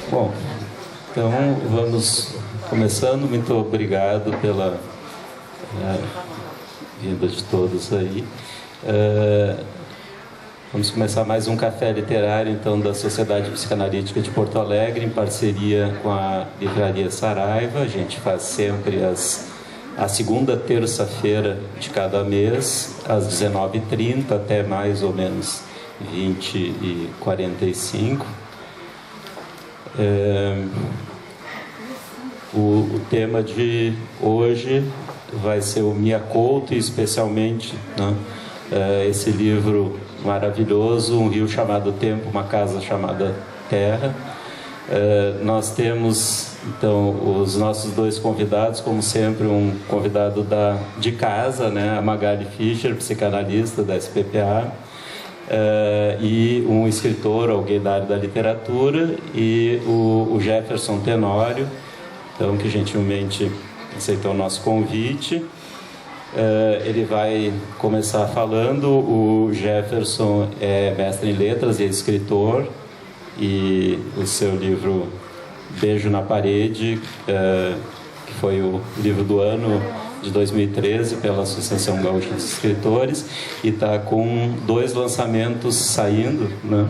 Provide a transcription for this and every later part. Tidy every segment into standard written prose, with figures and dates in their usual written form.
Bom, então vamos começando. Muito obrigado pela vinda de todos aí. Vamos começar mais um café literário, então, da Sociedade Psicanalítica de Porto Alegre, em parceria com a Livraria Saraiva. A gente faz sempre a segunda terça-feira de cada mês, às 19h30 até mais ou menos 20h45. O tema de hoje vai ser o Mia Couto, e especialmente, né, esse livro maravilhoso, Um Rio Chamado Tempo, Uma Casa Chamada Terra. Nós temos, então, os nossos dois convidados, como sempre, um convidado de casa, né, a Magali Fischer, psicanalista da SPPA, e um escritor, alguém da área da literatura, e o Jefferson Tenório, então, que gentilmente aceitou o nosso convite. Ele vai começar falando. O Jefferson é mestre em letras e é escritor, e o seu livro Beijo na Parede, que foi o livro do ano de 2013 pela Associação Gaúcha dos Escritores, e está com 2 lançamentos saindo, né?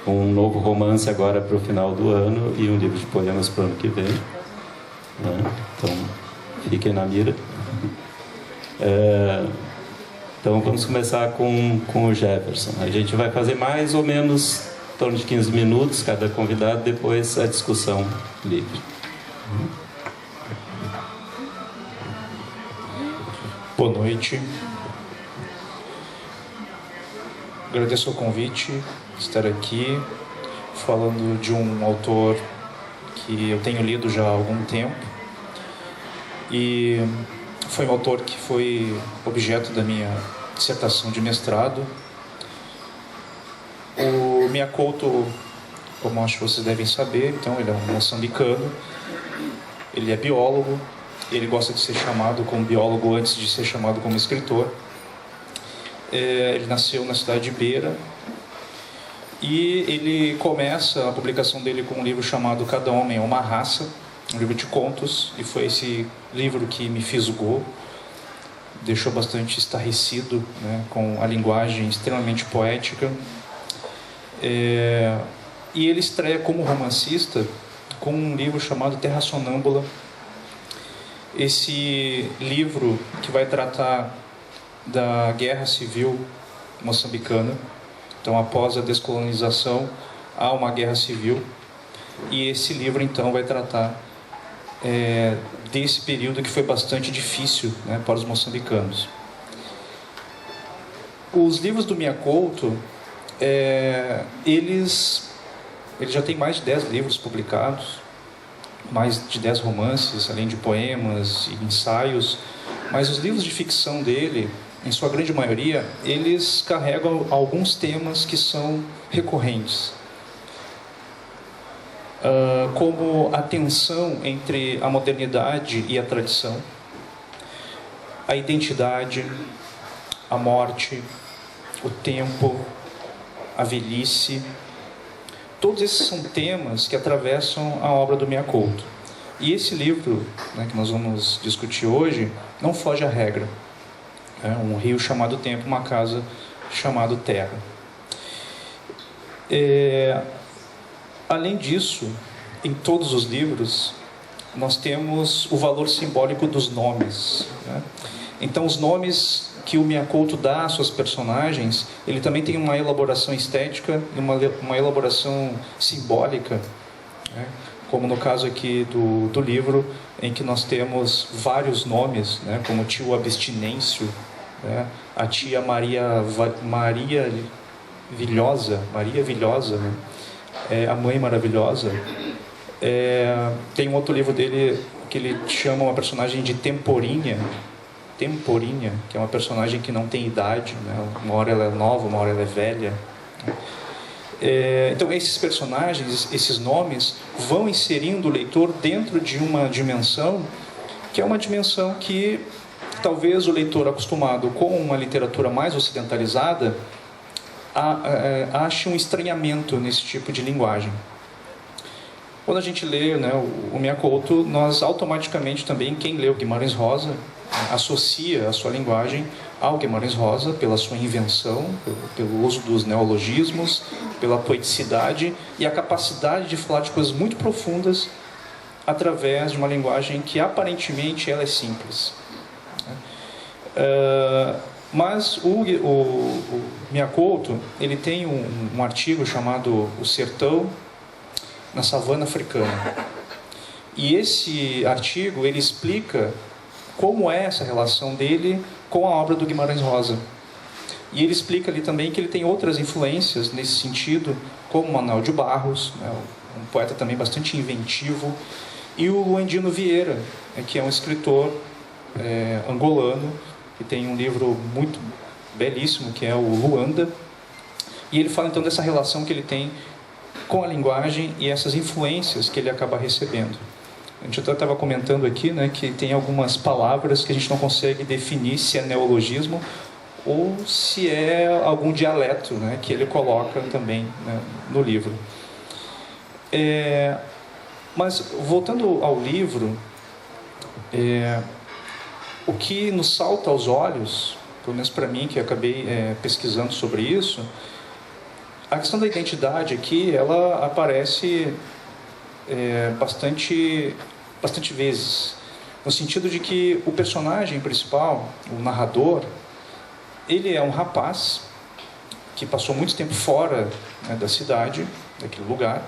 Um novo romance agora para o final do ano e um livro de poemas para o ano que vem, né? Então fiquem na mira. Então vamos começar com o Jefferson. A gente vai fazer mais ou menos em torno de 15 minutos cada convidado, depois a discussão livre. Boa noite. Agradeço o convite, estar aqui falando de um autor que eu tenho lido já há algum tempo, e foi um autor que foi objeto da minha dissertação de mestrado. O Mia Couto, como acho que vocês devem saber, então, ele é um moçambicano, ele é biólogo, ele gosta de ser chamado como biólogo antes de ser chamado como escritor. Ele nasceu na cidade de Beira, e ele começa a publicação dele com um livro chamado Cada Homem é uma Raça, um livro de contos, e foi esse livro que me fisgou, deixou bastante estarrecido, né, com a linguagem extremamente poética. E ele estreia como romancista com um livro chamado Terra Sonâmbula. Esse livro que vai tratar da guerra civil moçambicana. Então, após a descolonização, há uma guerra civil, e esse livro, então, vai tratar desse período que foi bastante difícil, né, para os moçambicanos. Os livros do Mia Couto, ele já tem mais de 10 livros publicados, mais de 10 romances, além de poemas e ensaios, mas os livros de ficção dele, em sua grande maioria, eles carregam alguns temas que são recorrentes, como a tensão entre a modernidade e a tradição, a identidade, a morte, o tempo, a velhice. Todos esses são temas que atravessam a obra do Mia Couto. E esse livro, né, que nós vamos discutir hoje, não foge à regra. É um rio chamado Tempo, uma casa chamada Terra. Além disso, em todos os livros, nós temos o valor simbólico dos nomes, né? Então, os nomes que o Mia Couto dá às suas personagens, ele também tem uma elaboração estética e uma elaboração simbólica, né? Como no caso aqui do livro, em que nós temos vários nomes, né? Como o tio Abstinêncio, né? A tia Maria Vilhosa, né? A Mãe Maravilhosa. Tem um outro livro dele que ele chama uma personagem de Temporinha, que é uma personagem que não tem idade, né? Uma hora ela é nova, uma hora ela é velha. Então, esses personagens, esses nomes, vão inserindo o leitor dentro de uma dimensão que é uma dimensão que talvez o leitor acostumado com uma literatura mais ocidentalizada ache um estranhamento nesse tipo de linguagem. Quando a gente lê, né, o Miyakoto, nós automaticamente também, quem lê o Guimarães Rosa, associa a sua linguagem ao Guimarães Rosa pela sua invenção, pelo uso dos neologismos, pela poeticidade e a capacidade de falar de coisas muito profundas através de uma linguagem que aparentemente ela é simples. Mas o Miyakoto, ele tem um artigo chamado O Sertão na Savana Africana. E esse artigo, ele explica como é essa relação dele com a obra do Guimarães Rosa. E ele explica ali também que ele tem outras influências nesse sentido, como Manuel de Barros, né, um poeta também bastante inventivo, e o Andino Vieira, que é um escritor angolano, que tem um livro muito belíssimo, que é o Luanda. E ele fala então dessa relação que ele tem com a linguagem e essas influências que ele acaba recebendo. A gente até estava comentando aqui, né, que tem algumas palavras que a gente não consegue definir se é neologismo ou se é algum dialeto, né, que ele coloca também, né, no livro. Mas, voltando ao livro, o que nos salta aos olhos, pelo menos para mim, que acabei pesquisando sobre isso, a questão da identidade aqui, ela aparece bastante vezes, no sentido de que o personagem principal, o narrador, ele é um rapaz que passou muito tempo fora, né, da cidade, daquele lugar,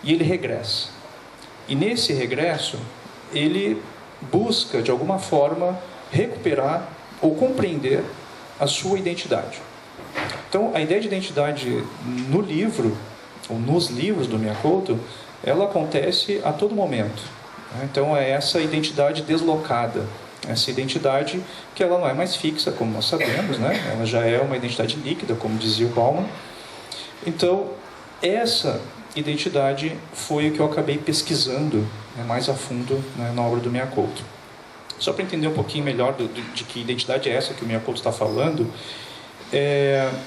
e ele regressa. E nesse regresso, ele busca, de alguma forma, recuperar ou compreender a sua identidade. Então, a ideia de identidade no livro, ou nos livros do Miyakoto, ela acontece a todo momento. Então, é essa identidade deslocada, essa identidade que ela não é mais fixa, como nós sabemos, né? Ela já é uma identidade líquida, como dizia o Bauman. Então, essa identidade foi o que eu acabei pesquisando, né, mais a fundo, né, na obra do Miyakoto. Só para entender um pouquinho melhor de que identidade é essa que o Miyakoto está falando,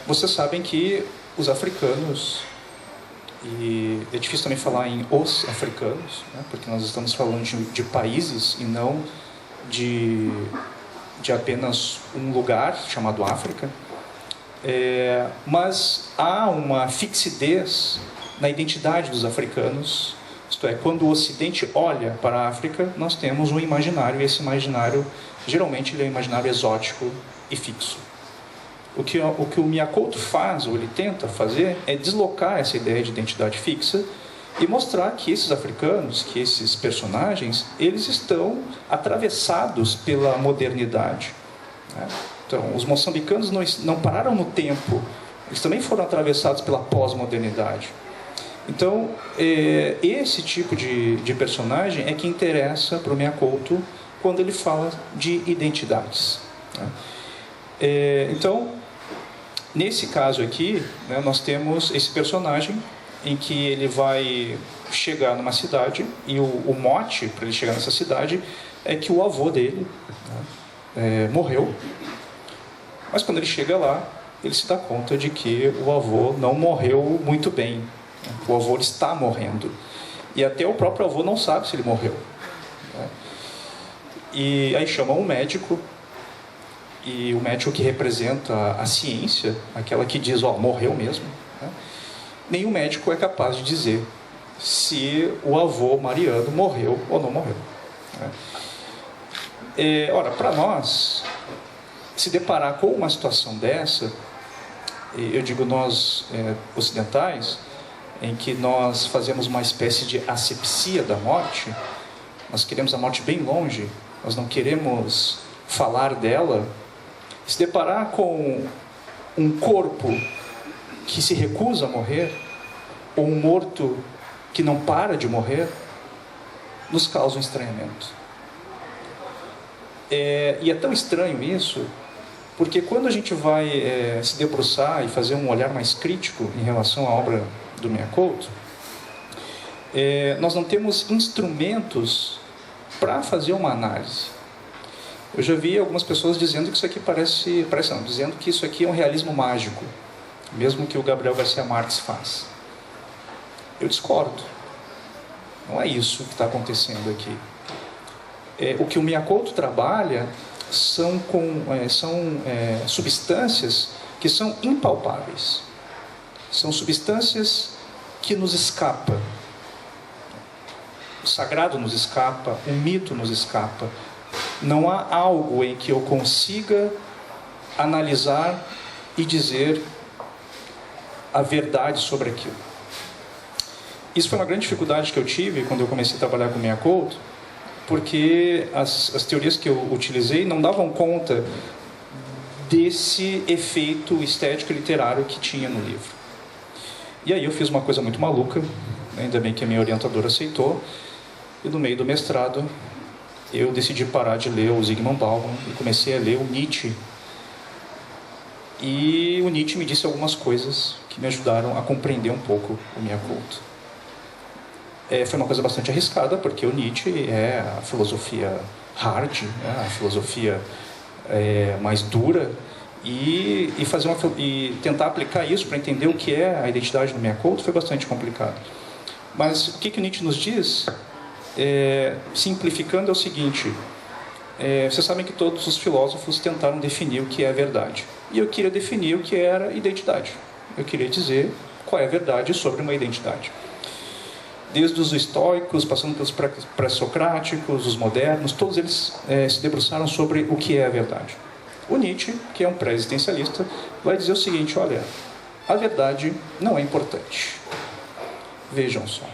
vocês sabem que os africanos, e é difícil também falar em os africanos, né, porque nós estamos falando de países e não de apenas um lugar chamado África, mas há uma fixidez na identidade dos africanos, isto é, quando o Ocidente olha para a África, nós temos um imaginário, e esse imaginário, geralmente, ele é um imaginário exótico e fixo. O que o Miyakoto faz, ou ele tenta fazer, é deslocar essa ideia de identidade fixa e mostrar que esses africanos, que esses personagens, eles estão atravessados pela modernidade, né? Então, os moçambicanos não pararam no tempo, eles também foram atravessados pela pós-modernidade. Então, esse tipo de personagem é que interessa para o Miyakoto quando ele fala de identidades, né? Então, nesse caso aqui, né, nós temos esse personagem em que ele vai chegar numa cidade e o mote para ele chegar nessa cidade é que o avô dele, né, morreu. Mas quando ele chega lá, ele se dá conta de que o avô não morreu muito bem. O avô está morrendo. E até o próprio avô não sabe se ele morreu, né? E aí chamam um médico, e o médico que representa a ciência, aquela que diz, morreu mesmo, né? Nenhum médico é capaz de dizer se o avô Mariano morreu ou não morreu, né? Ora, para nós, se deparar com uma situação dessa, eu digo nós ocidentais, em que nós fazemos uma espécie de asepsia da morte, nós queremos a morte bem longe, nós não queremos falar dela. Se deparar com um corpo que se recusa a morrer, ou um morto que não para de morrer, nos causa um estranhamento. E é tão estranho isso, porque quando a gente vai se debruçar e fazer um olhar mais crítico em relação à obra do Miyakoto, nós não temos instrumentos para fazer uma análise. Eu já vi algumas pessoas dizendo que isso aqui dizendo que isso aqui é um realismo mágico, mesmo que o Gabriel Garcia Marques faz. Eu discordo. Não é isso que está acontecendo aqui. O que o Miyakoto trabalha são substâncias que são impalpáveis. São substâncias que nos escapam. O sagrado nos escapa, o mito nos escapa. Não há algo em que eu consiga analisar e dizer a verdade sobre aquilo. Isso foi uma grande dificuldade que eu tive quando eu comecei a trabalhar com Miyakoto, porque as teorias que eu utilizei não davam conta desse efeito estético e literário que tinha no livro. E aí eu fiz uma coisa muito maluca, ainda bem que a minha orientadora aceitou, e no meio do mestrado eu decidi parar de ler o Zygmunt Bauman e comecei a ler o Nietzsche. E o Nietzsche me disse algumas coisas que me ajudaram a compreender um pouco o Miyakoto. Foi uma coisa bastante arriscada, porque o Nietzsche é a filosofia hard, a filosofia mais dura, e tentar aplicar isso para entender o que é a identidade do Miyakoto foi bastante complicado. Mas o que o Nietzsche nos diz, simplificando, é o seguinte: vocês sabem que todos os filósofos tentaram definir o que é a verdade. E eu queria definir o que era identidade. Eu queria dizer qual é a verdade sobre uma identidade. Desde os estoicos, passando pelos pré-socráticos, os modernos, todos eles se debruçaram sobre o que é a verdade. O Nietzsche, que é um pré-existencialista, vai dizer o seguinte: olha, a verdade não é importante. Vejam só.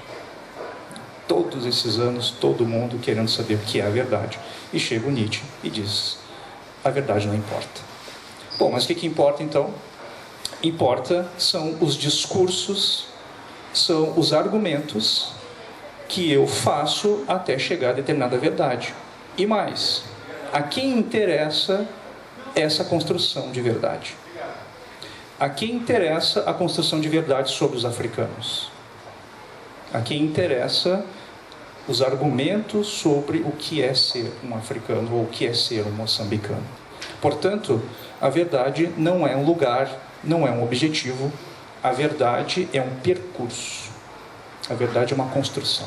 Todos esses anos, todo mundo querendo saber o que é a verdade. E chega o Nietzsche e diz: a verdade não importa. Bom, mas o que importa então? Importa são os discursos, são os argumentos que eu faço até chegar a determinada verdade. E mais, a quem interessa essa construção de verdade? A quem interessa a construção de verdade sobre os africanos? A quem interessa os argumentos sobre o que é ser um africano ou o que é ser um moçambicano? Portanto, a verdade não é um lugar, não é um objetivo. A verdade é um percurso. A verdade é uma construção.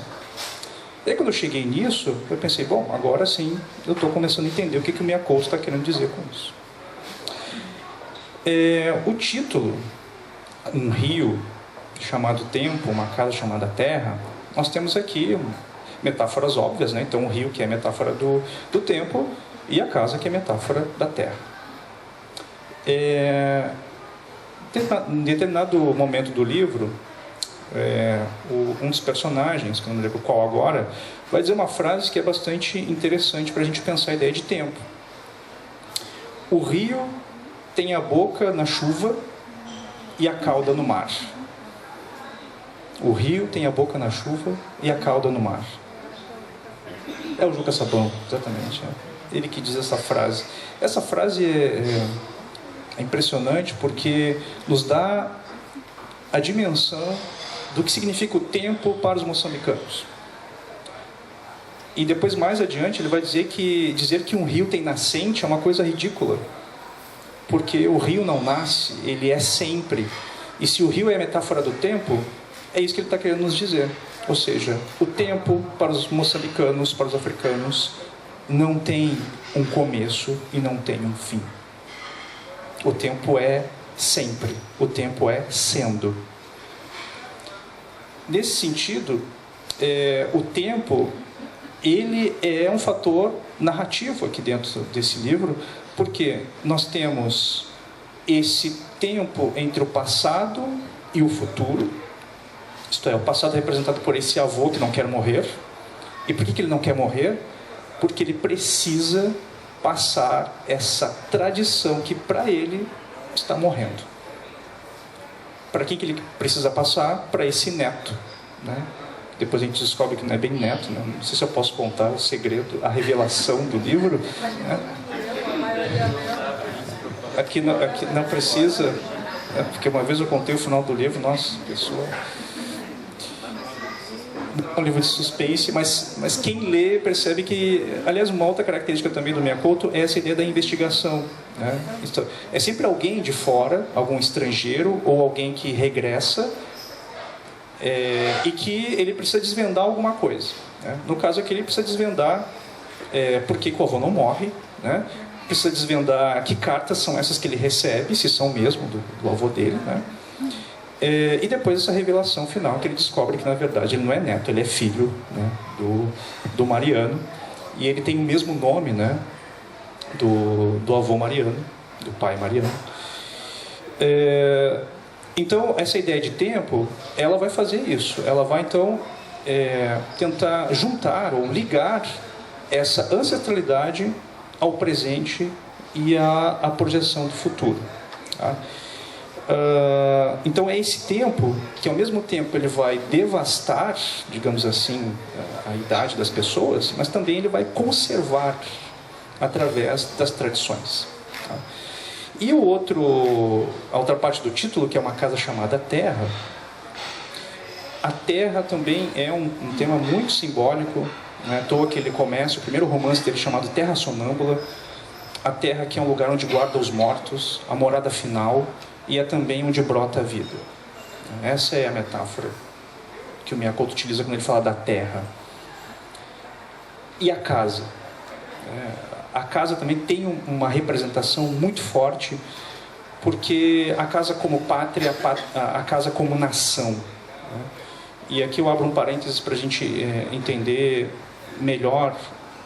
E aí, quando eu cheguei nisso, eu pensei, bom, agora sim eu estou começando a entender o que o Miyakoto está querendo dizer com isso. O título, Um Rio Chamado Tempo, Uma Casa Chamada Terra, nós temos aqui metáforas óbvias, né? Então, o rio, que é metáfora do tempo, e a casa, que é metáfora da terra. Em determinado momento do livro, um dos personagens, que eu não me lembro qual agora, vai dizer uma frase que é bastante interessante para a gente pensar a ideia de tempo. O rio tem a boca na chuva e a cauda no mar. O rio tem a boca na chuva e a cauda no mar. É o Juca Sabão, exatamente. Ele que diz essa frase. Essa frase é impressionante porque nos dá a dimensão do que significa o tempo para os moçambicanos. E depois, mais adiante, ele vai dizer que um rio tem nascente é uma coisa ridícula. Porque o rio não nasce, ele é sempre. E se o rio é a metáfora do tempo, é isso que ele está querendo nos dizer. Ou seja, o tempo para os moçambicanos, para os africanos, não tem um começo e não tem um fim. O tempo é sempre. O tempo é sendo. Nesse sentido, o tempo, ele é um fator narrativo aqui dentro desse livro, porque nós temos esse tempo entre o passado e o futuro. Isto é, o passado é representado por esse avô que não quer morrer. E por que ele não quer morrer? Porque ele precisa passar essa tradição que para ele está morrendo. Para quem que ele precisa passar? Para esse neto, né? Depois a gente descobre que não é bem neto, né? Não sei se eu posso contar o segredo, a revelação do livro, né? Aqui não precisa, porque uma vez eu contei o final do livro, nossa, pessoa... É um livro de suspense, mas quem lê percebe que, aliás, uma outra característica também do Miyakoto é essa ideia da investigação, né? É sempre alguém de fora, algum estrangeiro ou alguém que regressa, e que ele precisa desvendar alguma coisa, né? No caso aqui ele precisa desvendar por que o avô não morre, né? Precisa desvendar que cartas são essas que ele recebe, se são mesmo do avô dele, né? E depois essa revelação final que ele descobre que na verdade ele não é neto, ele é filho, né, do Mariano, e ele tem o mesmo nome, né, do avô Mariano, do pai Mariano. Então essa ideia de tempo, ela vai fazer isso, ela vai então tentar juntar ou ligar essa ancestralidade ao presente e à projeção do futuro, tá? Então é esse tempo que ao mesmo tempo ele vai devastar, digamos assim, a idade das pessoas, mas também ele vai conservar através das tradições, tá? E a outra parte do título, que é uma casa chamada Terra, a Terra também é um tema muito simbólico, não é à toa que ele começa o primeiro romance dele chamado Terra Sonâmbula, a Terra que é um lugar onde guarda os mortos, a morada final, e é também onde brota a vida. Essa é a metáfora que o Miyakoto utiliza quando ele fala da terra. E a casa. A casa também tem uma representação muito forte, porque a casa como pátria, a casa como nação. E aqui eu abro um parênteses para a gente entender melhor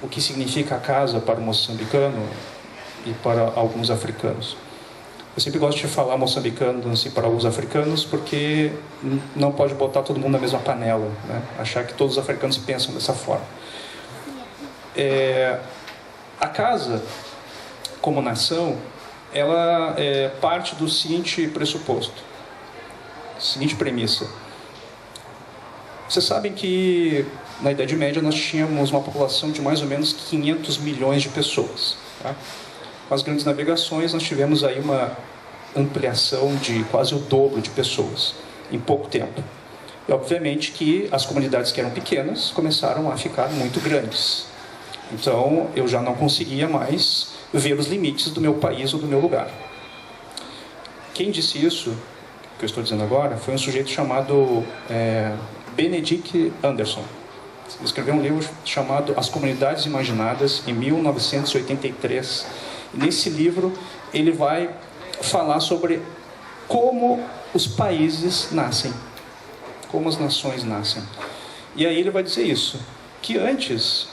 o que significa a casa para o moçambicano e para alguns africanos. Eu sempre gosto de falar moçambicano assim, para os africanos, porque não pode botar todo mundo na mesma panela, né? Achar que todos os africanos pensam dessa forma. A casa, como nação, ela parte do seguinte pressuposto, seguinte premissa. Vocês sabem que na Idade Média nós tínhamos uma população de mais ou menos 500 milhões de pessoas, tá? Com as grandes navegações, nós tivemos aí uma ampliação de quase o dobro de pessoas em pouco tempo. E, obviamente, que as comunidades que eram pequenas começaram a ficar muito grandes. Então, eu já não conseguia mais ver os limites do meu país ou do meu lugar. Quem disse isso, que eu estou dizendo agora, foi um sujeito chamado Benedict Anderson. Ele escreveu um livro chamado As Comunidades Imaginadas, em 1983. Nesse livro, ele vai falar sobre como os países nascem, como as nações nascem. E aí ele vai dizer isso, que antes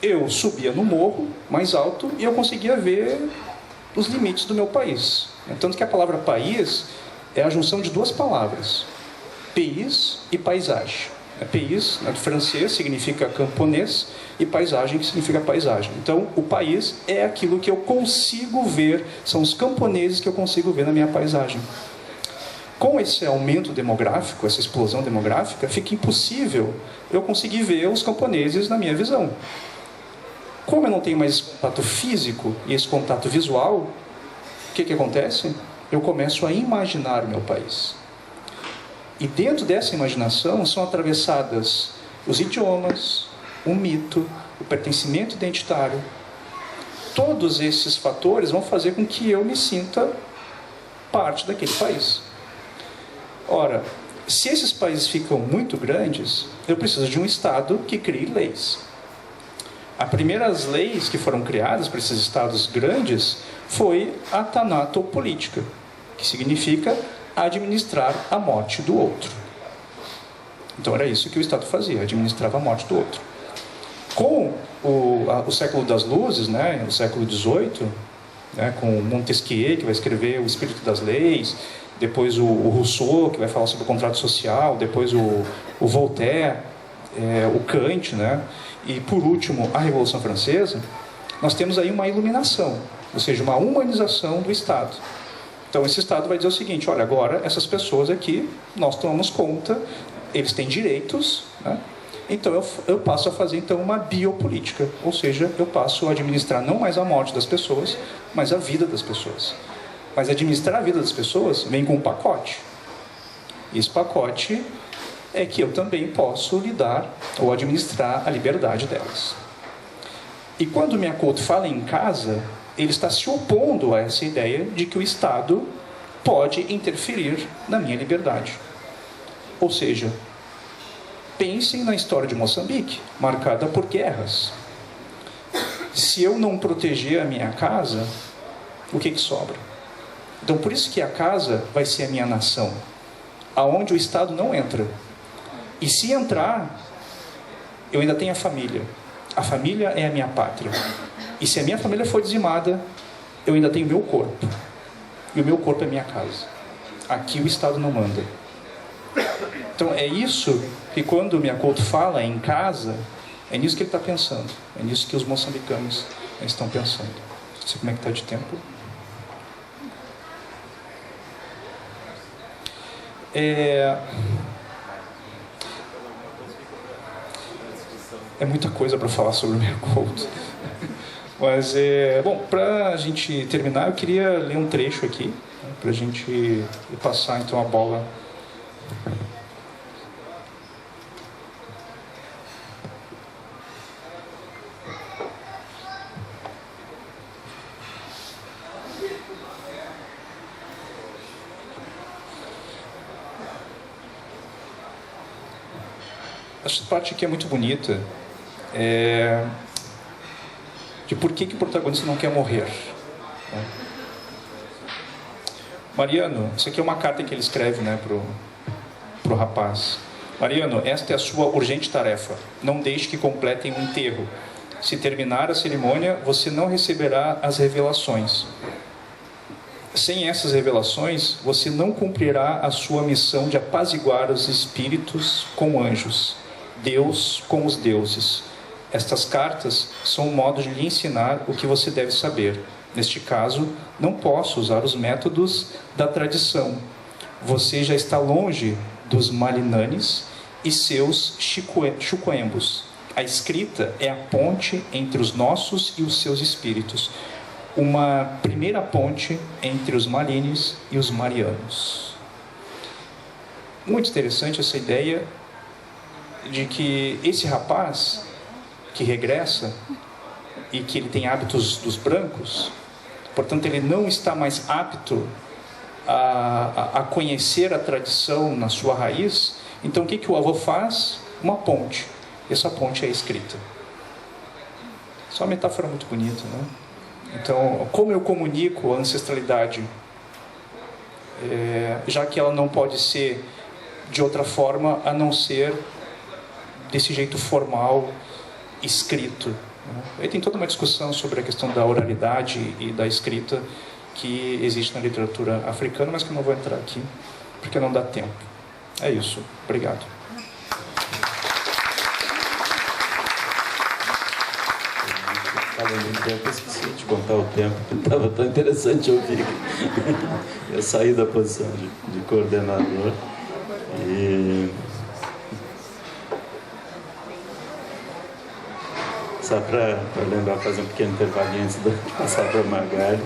eu subia no morro mais alto e eu conseguia ver os limites do meu país. Tanto que a palavra país é a junção de duas palavras, pays e paisagem. Pays, do francês, significa camponês, e paisagem, que significa paisagem. Então, o país é aquilo que eu consigo ver, são os camponeses que eu consigo ver na minha paisagem. Com esse aumento demográfico, essa explosão demográfica, fica impossível eu conseguir ver os camponeses na minha visão. Como eu não tenho mais esse contato físico e esse contato visual, o que acontece? Eu começo a imaginar o meu país. E dentro dessa imaginação são atravessadas os idiomas, o mito, o pertencimento identitário. Todos esses fatores vão fazer com que eu me sinta parte daquele país. Ora, se esses países ficam muito grandes, eu preciso de um Estado que crie leis. As primeiras leis que foram criadas para esses Estados grandes foi a tanatopolítica, que significa administrar a morte do outro. Então era isso que o Estado fazia, administrava a morte do outro. Com o século das luzes, né, o século XVIII, né, com Montesquieu, que vai escrever O Espírito das Leis, depois o Rousseau, que vai falar sobre o contrato social, depois o Voltaire, o Kant, né, e por último a Revolução Francesa, nós temos aí uma iluminação, ou seja, uma humanização do Estado. Então esse Estado vai dizer o seguinte, olha, agora essas pessoas aqui, nós tomamos conta, eles têm direitos, né? Então eu passo a fazer então uma biopolítica, ou seja, eu passo a administrar não mais a morte das pessoas, mas a vida das pessoas. Mas administrar a vida das pessoas vem com um pacote. E esse pacote é que eu também posso lidar ou administrar a liberdade delas. E quando o Miyakoto fala em casa, ele está se opondo a essa ideia de que o Estado pode interferir na minha liberdade. Ou seja, pensem na história de Moçambique, marcada por guerras. Se eu não proteger a minha casa, o que sobra? Então, por isso que a casa vai ser a minha nação, aonde o Estado não entra. E se entrar, eu ainda tenho a família. A família é a minha pátria. E se a minha família for dizimada, eu ainda tenho meu corpo. E o meu corpo é minha casa. Aqui o Estado não manda. Então é isso que quando o Miyakoto fala em casa, é nisso que ele está pensando. É nisso que os moçambicanos estão pensando. Não sei como é que está de tempo. É muita coisa para falar sobre o Miyakoto. Mas, bom, para a gente terminar, eu queria ler um trecho aqui, né, para a gente passar então a bola. Essa parte aqui é muito bonita, de por que o protagonista não quer morrer. Né? Mariano, isso aqui é uma carta que ele escreve, né, pro rapaz. Mariano, esta é a sua urgente tarefa. Não deixe que completem o enterro. Se terminar a cerimônia, você não receberá as revelações. Sem essas revelações, você não cumprirá a sua missão de apaziguar os espíritos com anjos, Deus com os deuses. Estas cartas são um modo de lhe ensinar o que você deve saber. Neste caso, não posso usar os métodos da tradição. Você já está longe dos Malinanes e seus Chuquembos. A escrita é a ponte entre os nossos e os seus espíritos. Uma primeira ponte entre os Malines e os Marianos. Muito interessante essa ideia de que esse rapaz que regressa e que ele tem hábitos dos brancos, portanto ele não está mais apto a conhecer a tradição na sua raiz. Então o que o avô faz? Uma ponte. Essa ponte é a escrita. Isso é uma metáfora muito bonita, né? Então, como eu comunico a ancestralidade, já que ela não pode ser de outra forma a não ser desse jeito formal, escrito. Aí tem toda uma discussão sobre a questão da oralidade e da escrita que existe na literatura africana, mas que eu não vou entrar aqui, porque não dá tempo. É isso. Obrigado. Falando em tempo, eu esqueci de contar o tempo, estava tão interessante ouvir. Eu saí da posição de coordenador e... Só para lembrar, fazer um pequeno intervalinho antes de passar para a Magali,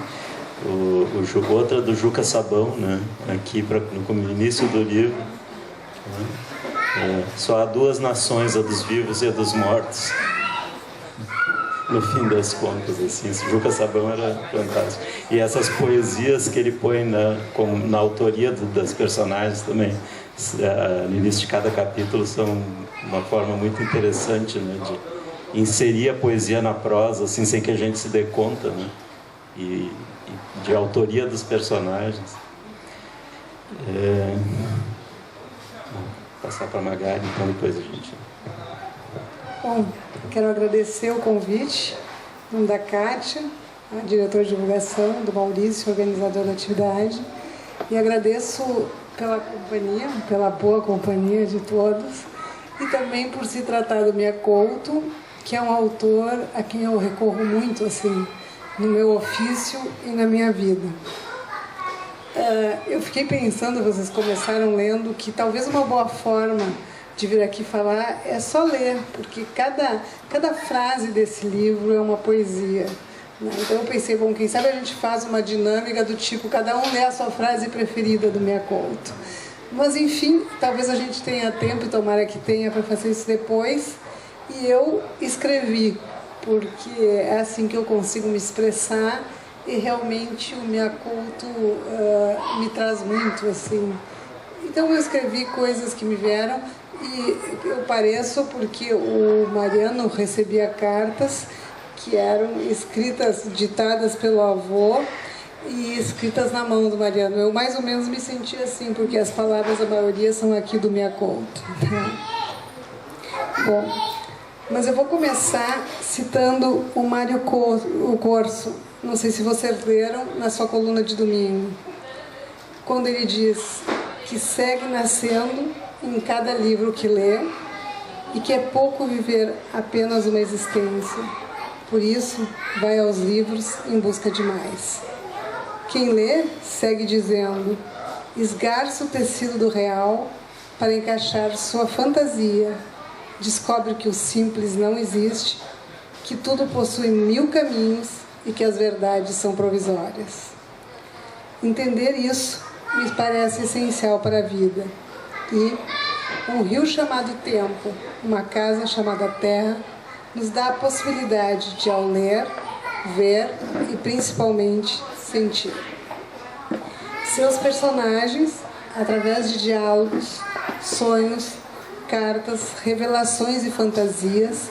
outra do Juca Sabão, né? Aqui no início do livro. Né? Só há duas nações, a dos vivos e a dos mortos. No fim das contas, assim, esse Juca Sabão era fantástico. E essas poesias que ele põe na autoria das personagens também, no início de cada capítulo, são uma forma muito interessante, né, de inserir a poesia na prosa, assim, sem que a gente se dê conta, né, e de autoria dos personagens. Vou passar para a Magali, então depois a gente... Bom, quero agradecer o convite da Kátia, a diretora de divulgação, do Maurício, organizador da atividade, e agradeço pela companhia, pela boa companhia de todos, e também por se tratar do Miyakoto, que é um autor a quem eu recorro muito, assim, no meu ofício e na minha vida. Eu fiquei pensando, vocês começaram lendo, que talvez uma boa forma de vir aqui falar é só ler, porque cada frase desse livro é uma poesia, né? Então eu pensei, bom, quem sabe a gente faz uma dinâmica do tipo, cada um lê a sua frase preferida do Miyakoto. Mas enfim, talvez a gente tenha tempo, e tomara que tenha, para fazer isso depois. E eu escrevi, porque é assim que eu consigo me expressar, e realmente o Miyakoto me traz muito, assim. Então eu escrevi coisas que me vieram e eu pareço porque o Mariano recebia cartas que eram escritas, ditadas pelo avô e escritas na mão do Mariano. Eu mais ou menos me senti assim, porque as palavras, a maioria, são aqui do Minha Couto. Bom, mas eu vou começar citando o Mário Corso. Não sei se vocês leram na sua coluna de domingo. Quando ele diz que segue nascendo em cada livro que lê e que é pouco viver apenas uma existência. Por isso, vai aos livros em busca de mais. Quem lê, segue dizendo, esgarça o tecido do real para encaixar sua fantasia. Descobre que o simples não existe, que tudo possui 1000 caminhos e que as verdades são provisórias. Entender isso me parece essencial para a vida. E um rio chamado tempo, uma casa chamada terra, nos dá a possibilidade de, ao ler, ver e principalmente sentir. Seus personagens, através de diálogos, sonhos, cartas, revelações e fantasias,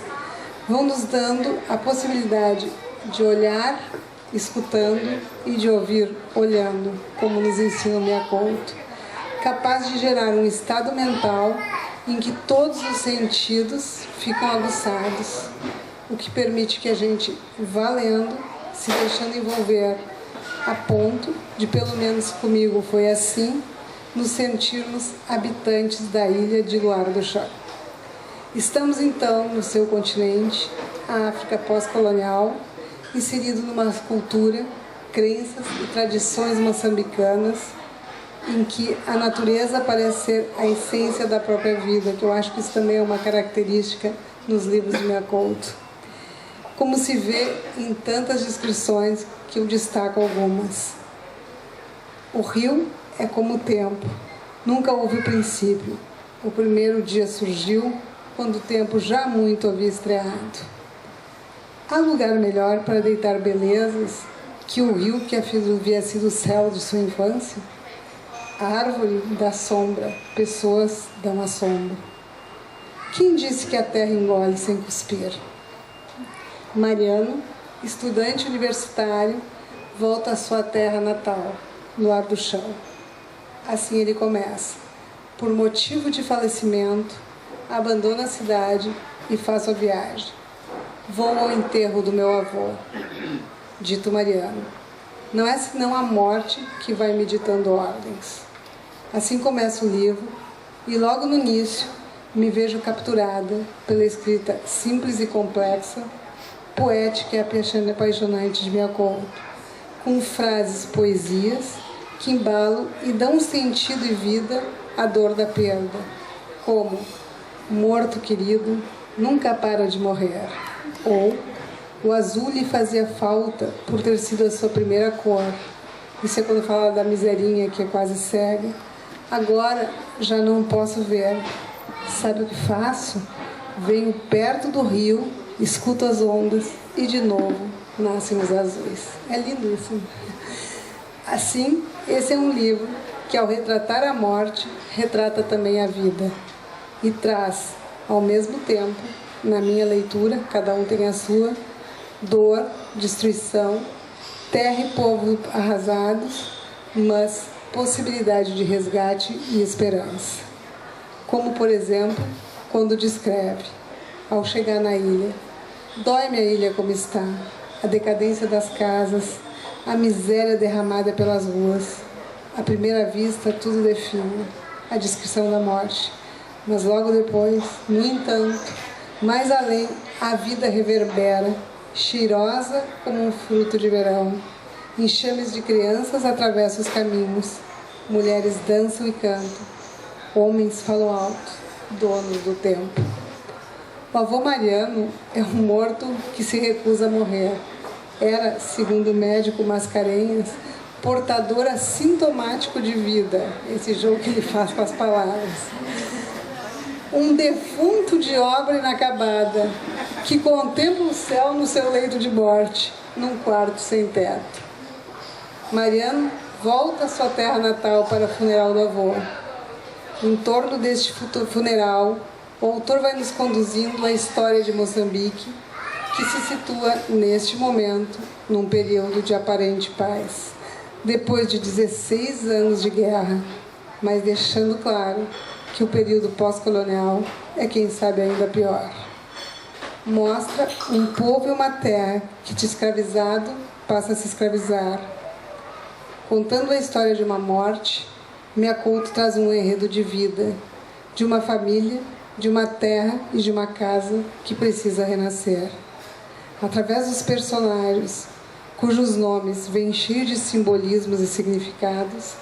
vão nos dando a possibilidade de olhar, escutando e de ouvir, olhando, como nos ensina o Minha Couto, capaz de gerar um estado mental em que todos os sentidos ficam aguçados, o que permite que a gente vá lendo, se deixando envolver, a ponto de, pelo menos comigo foi assim, nos sentirmos habitantes da ilha de Luar do Chão. Estamos então no seu continente, a África pós-colonial, inserido numa cultura, crenças e tradições moçambicanas, em que a natureza parece ser a essência da própria vida, que eu acho que isso também é uma característica nos livros de Minha Couto. Como se vê em tantas descrições que eu destaco algumas. O rio é como o tempo, nunca houve princípio. O primeiro dia surgiu quando o tempo já muito havia estreado. Há lugar melhor para deitar belezas que o rio que havia sido o céu de sua infância? A árvore dá sombra, pessoas dão a sombra. Quem disse que a terra engole sem cuspir? Mariano, estudante universitário, volta à sua terra natal, Luar do Chão. Assim ele começa. Por motivo de falecimento, abandono a cidade e faço a viagem. Vou ao enterro do meu avô. Dito Mariano. Não é senão a morte que vai me ditando ordens. Assim começa o livro e logo no início me vejo capturada pela escrita simples e complexa, poética e apaixonante de Minha Couto, com frases, poesias que embalam e dão sentido e vida à dor da perda, como morto querido nunca para de morrer, ou o azul lhe fazia falta por ter sido a sua primeira cor. Isso é quando fala da miserinha que é quase cega. Agora já não posso ver. Sabe o que faço? Venho perto do rio, escuto as ondas e de novo nascem os azuis. É lindo isso. Assim, esse é um livro que, ao retratar a morte, retrata também a vida e traz, ao mesmo tempo, na minha leitura, cada um tem a sua, dor, destruição, terra e povo arrasados, mas possibilidade de resgate e esperança. Como, por exemplo, quando descreve, ao chegar na ilha, dói-me a ilha como está, a decadência das casas, a miséria derramada pelas ruas. À primeira vista, tudo define a descrição da morte, mas logo depois, no entanto, mais além, a vida reverbera, cheirosa como um fruto de verão. Enxames de crianças atravessam os caminhos, mulheres dançam e cantam, homens falam alto, donos do tempo. O avô Mariano é um morto que se recusa a morrer. Era, segundo o médico Mascarenhas, portador assintomático de vida. Esse jogo que ele faz com as palavras. Um defunto de obra inacabada, que contempla o céu no seu leito de morte, num quarto sem teto. Mariano volta à sua terra natal para o funeral do avô. Em torno deste funeral, o autor vai nos conduzindo à história de Moçambique, que se situa neste momento, num período de aparente paz, depois de 16 anos de guerra, mas deixando claro que o período pós-colonial é, quem sabe, ainda pior. Mostra um povo e uma terra que, de escravizado, passa a se escravizar. Contando a história de uma morte, Mia Couto traz um enredo de vida, de uma família, de uma terra e de uma casa que precisa renascer. Através dos personagens, cujos nomes vêm cheios de simbolismos e significados,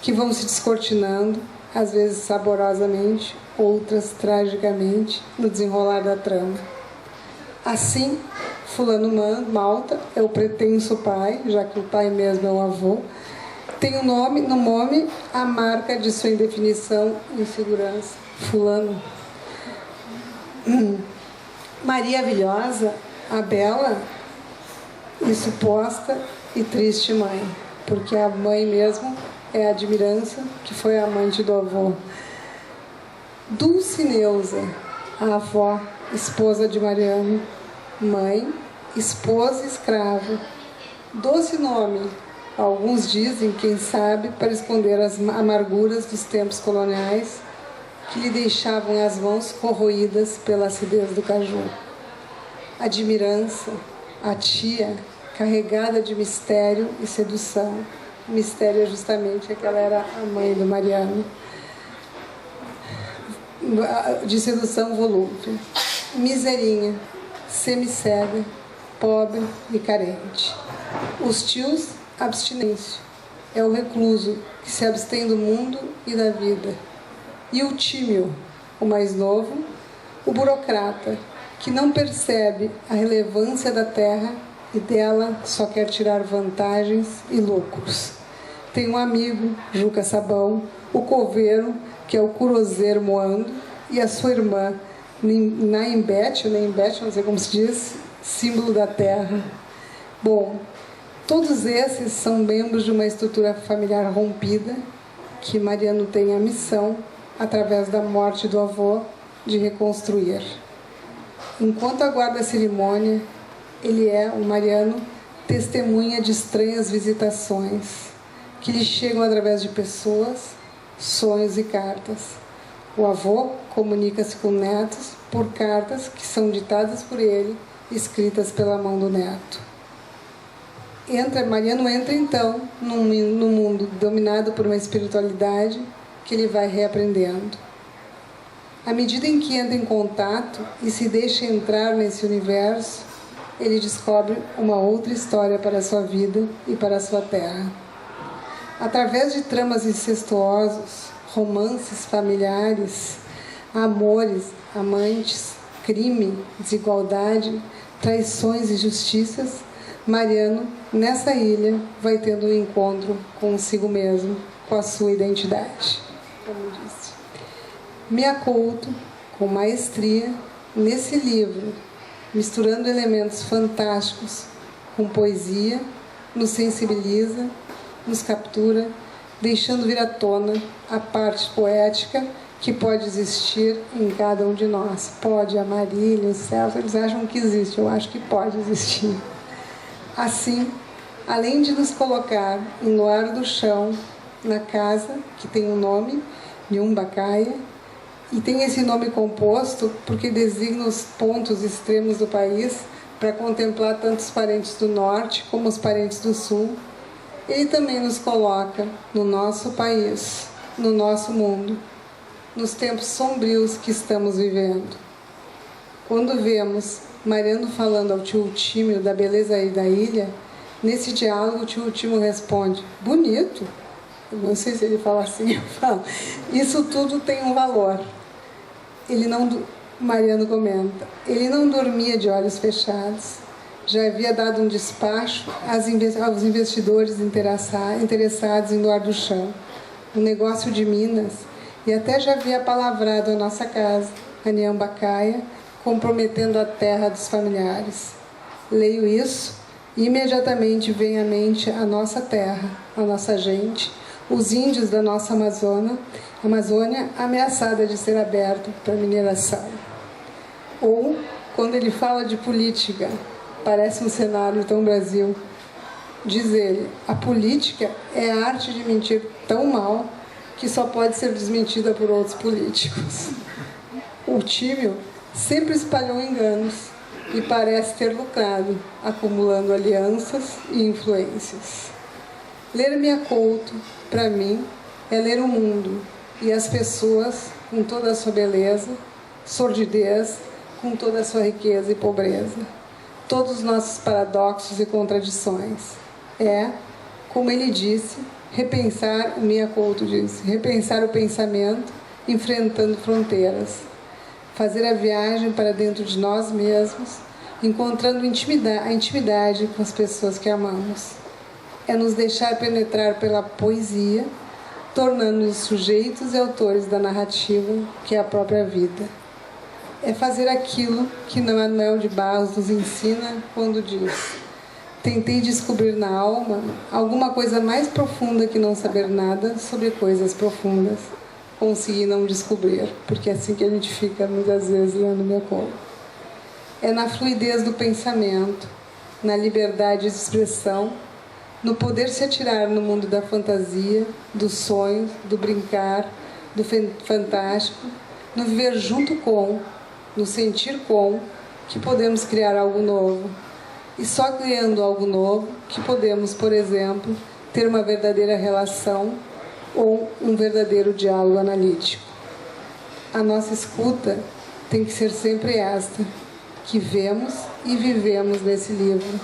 que vão se descortinando, às vezes saborosamente, outras tragicamente, no desenrolar da trama. Assim, fulano Malta é o pretenso pai, já que o pai mesmo é o avô, tem no nome a marca de sua indefinição e insegurança, fulano. Maria Vilhosa, a bela e suposta e triste mãe, porque a mãe mesmo é a Admirança, que foi a amante do avô. Dulcineusa, a avó, esposa de Mariano, mãe, esposa e escrava. Doce nome, alguns dizem, quem sabe, para esconder as amarguras dos tempos coloniais que lhe deixavam as mãos corroídas pela acidez do caju. Admirança, a tia, carregada de mistério e sedução. Mistério é justamente que ela era a mãe do Mariano. De sedução volúvel. Miserinha, semicega, pobre e carente. Os tios, abstinência. É o recluso que se abstém do mundo e da vida. E o tímio, o mais novo, o burocrata, que não percebe a relevância da terra e dela só quer tirar vantagens e lucros. Tem um amigo, Juca Sabão, o coveiro, que é o curoseiro moando, e a sua irmã, Naimbete, não sei como se diz, símbolo da terra. Bom, todos esses são membros de uma estrutura familiar rompida, que Mariano tem a missão, através da morte do avô, de reconstruir. Enquanto aguarda a cerimônia, o Mariano, testemunha de estranhas visitações, que lhe chegam através de pessoas, sonhos e cartas. O avô comunica-se com netos por cartas que são ditadas por ele, escritas pela mão do neto. Mariano entra, então, num mundo dominado por uma espiritualidade que ele vai reaprendendo. À medida em que entra em contato e se deixa entrar nesse universo, ele descobre uma outra história para a sua vida e para a sua terra. Através de tramas incestuosos, romances familiares, amores, amantes, crime, desigualdade, traições e injustiças, Mariano, nessa ilha, vai tendo um encontro consigo mesmo, com a sua identidade. Como disse. Mia Couto, com maestria, nesse livro, misturando elementos fantásticos com poesia, nos sensibiliza, nos captura, deixando vir à tona a parte poética que pode existir em cada um de nós. Pode, a Marília, o Celso, eles acham que existe, eu acho que pode existir. Assim, além de nos colocar em luar do chão, na casa, que tem um nome, Nhumbacaia, e tem esse nome composto porque designa os pontos extremos do país para contemplar tanto os parentes do norte como os parentes do sul. Ele também nos coloca no nosso país, no nosso mundo, nos tempos sombrios que estamos vivendo. Quando vemos Mariano falando ao tio Tímio da beleza da ilha, nesse diálogo o tio Tímio responde: bonito. Eu não sei se ele fala assim, eu falo. Isso tudo tem um valor. Mariano comenta, ele não dormia de olhos fechados. Já havia dado um despacho aos investidores interessados em doar do chão, um negócio de Minas, e até já havia palavrado a nossa casa, a Nhumbacaia, comprometendo a terra dos familiares. Leio isso e imediatamente vem à mente a nossa terra, a nossa gente, os índios da nossa Amazônia ameaçada de ser aberta para mineração. Ou, quando ele fala de política, parece um cenário tão Brasil. Diz ele, a política é a arte de mentir tão mal que só pode ser desmentida por outros políticos. O Tímio sempre espalhou enganos e parece ter lucrado, acumulando alianças e influências. Ler Mia Couto, para mim, é ler o mundo e as pessoas com toda a sua beleza, sordidez, com toda a sua riqueza e pobreza, todos os nossos paradoxos e contradições. É, como ele disse, repensar, o Mia Couto disse, repensar o pensamento, enfrentando fronteiras, fazer a viagem para dentro de nós mesmos, encontrando a intimidade com as pessoas que amamos. É nos deixar penetrar pela poesia, tornando-nos sujeitos e autores da narrativa que é a própria vida. É fazer aquilo que Manuel de Barros nos ensina quando diz: tentei descobrir na alma alguma coisa mais profunda que não saber nada sobre coisas profundas. Consegui não descobrir, porque é assim que a gente fica muitas vezes lendo Mia Couto. É na fluidez do pensamento, na liberdade de expressão, no poder se atirar no mundo da fantasia, dos sonhos, do brincar, do fantástico, no viver junto com, no sentir com, que podemos criar algo novo. E só criando algo novo que podemos, por exemplo, ter uma verdadeira relação ou um verdadeiro diálogo analítico. A nossa escuta tem que ser sempre esta, que vemos e vivemos nesse livro,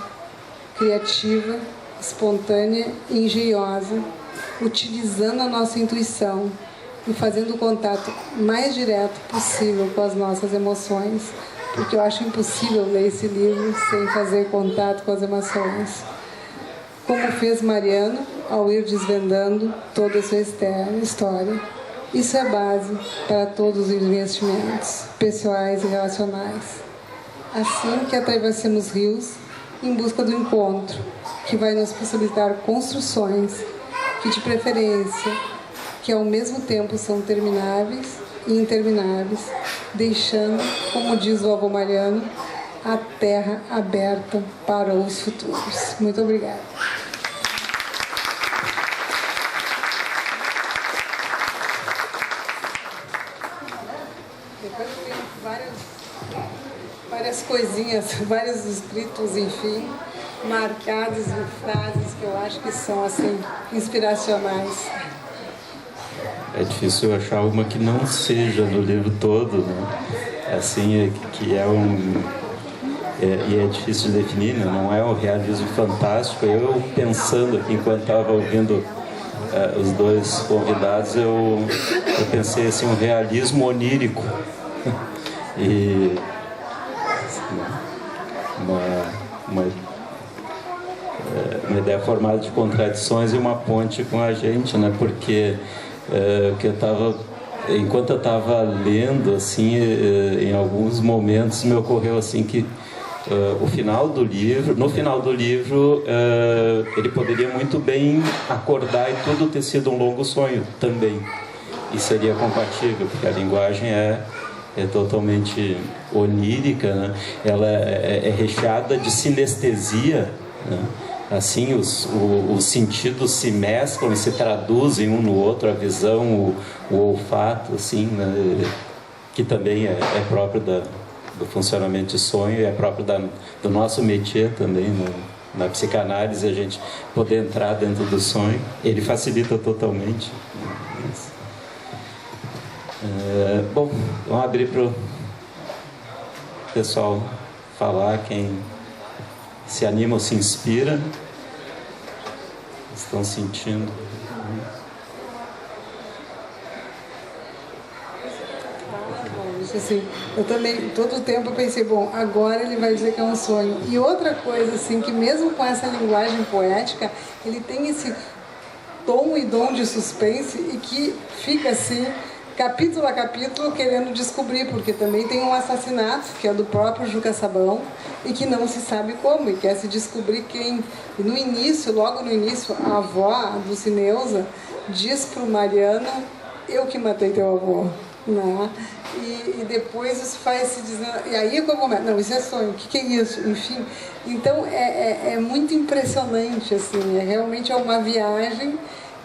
criativa, espontânea e engenhosa, utilizando a nossa intuição e fazendo o contato mais direto possível com as nossas emoções, porque eu acho impossível ler esse livro sem fazer contato com as emoções. Como fez Mariano ao ir desvendando toda a sua história. Isso é base para todos os investimentos pessoais e relacionais. Assim que atravessemos rios em busca do encontro, que vai nos possibilitar construções que, de preferência, que ao mesmo tempo são termináveis e intermináveis, deixando, como diz o avô Mariano, a terra aberta para os futuros. Muito obrigada. Depois tem várias coisinhas, vários escritos, enfim, marcados em frases que eu acho que são, assim, inspiracionais. É difícil achar uma que não seja no livro todo, né? Assim, que é e é difícil de definir, né? Não é um realismo fantástico. Eu pensando aqui, enquanto estava ouvindo os dois convidados, eu pensei assim, um realismo onírico. E uma ideia formada de contradições e uma ponte com a gente, né? Porque que enquanto eu estava lendo, assim, em alguns momentos me ocorreu assim que no final do livro ele poderia muito bem acordar e tudo ter sido um longo sonho também, e seria compatível, porque a linguagem é totalmente onírica, né? Ela é recheada de sinestesia, né? Assim, os sentidos se mesclam e se traduzem um no outro, a visão, o olfato, assim, né? Que também é próprio do funcionamento de sonho, e é próprio do nosso métier também, na psicanálise, a gente poder entrar dentro do sonho. Ele facilita totalmente. Bom, vamos abrir para o pessoal falar, quem se anima ou se inspira, estão sentindo. Assim, eu também, todo o tempo eu pensei, bom, agora ele vai dizer que é um sonho. E outra coisa, assim, que mesmo com essa linguagem poética, ele tem esse tom e dom de suspense e que fica assim, capítulo a capítulo, querendo descobrir, porque também tem um assassinato, que é do próprio Juca Sabão, e que não se sabe como, e quer se descobrir quem. E no início, logo no início, a avó, a Dulcineusa, diz para o Mariano: eu que matei teu avô. Né? E depois isso faz se dizendo. E aí eu começo, não, isso é sonho, o que é isso? Enfim, então é muito impressionante, assim, realmente é uma viagem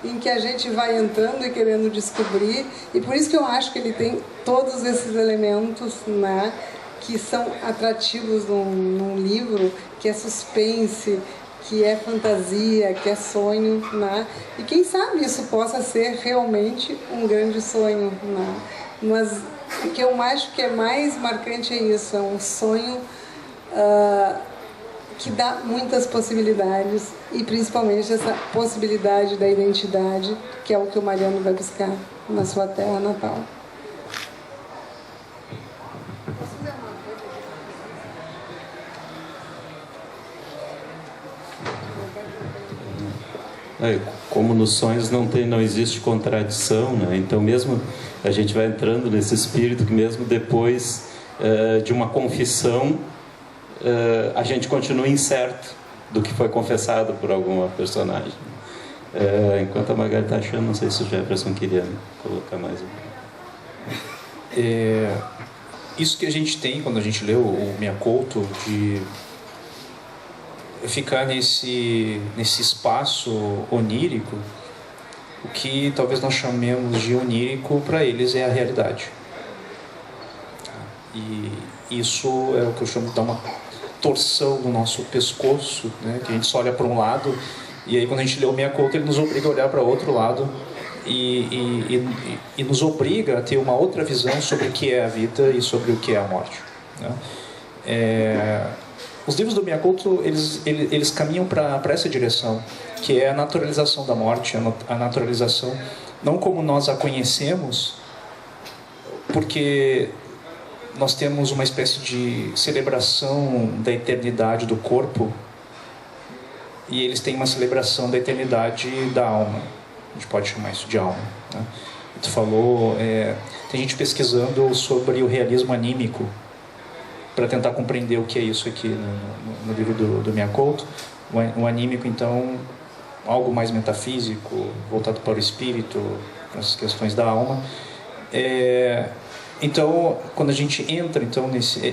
em que a gente vai entrando e querendo descobrir, e por isso que eu acho que ele tem todos esses elementos, né, que são atrativos num livro, que é suspense, que é fantasia, que é sonho, né? E quem sabe isso possa ser realmente um grande sonho, né? Mas o que eu acho que é mais marcante é isso, é um sonho que dá muitas possibilidades, e principalmente essa possibilidade da identidade, que é o que o Mariano vai buscar na sua terra natal. Como nos sonhos não existe contradição, né? Então mesmo a gente vai entrando nesse espírito que mesmo depois de uma confissão a gente continua incerto do que foi confessado por alguma personagem. Enquanto a Margarida está achando, não sei se o Jefferson queria colocar mais um. Isso que a gente tem quando a gente lê o Miyakoto, de ficar nesse espaço onírico, o que talvez nós chamemos de onírico para eles é a realidade. E isso é o que eu chamo de dar uma torção no nosso pescoço, né? Que a gente só olha para um lado, e aí quando a gente lê o Miyakoto, ele nos obriga a olhar para outro lado e nos obriga a ter uma outra visão sobre o que é a vida e sobre o que é a morte, né? Os livros do Miyakoto, eles caminham para essa direção, que é a naturalização da morte, a naturalização, não como nós a conhecemos, porque nós temos uma espécie de celebração da eternidade do corpo, e eles têm uma celebração da eternidade da alma. A gente pode chamar isso de alma, né? Tu falou, tem gente pesquisando sobre o realismo anímico, para tentar compreender o que é isso aqui no livro do Miyakoto. O anímico, então, algo mais metafísico, voltado para o espírito, para as questões da alma. Então, quando a gente entra então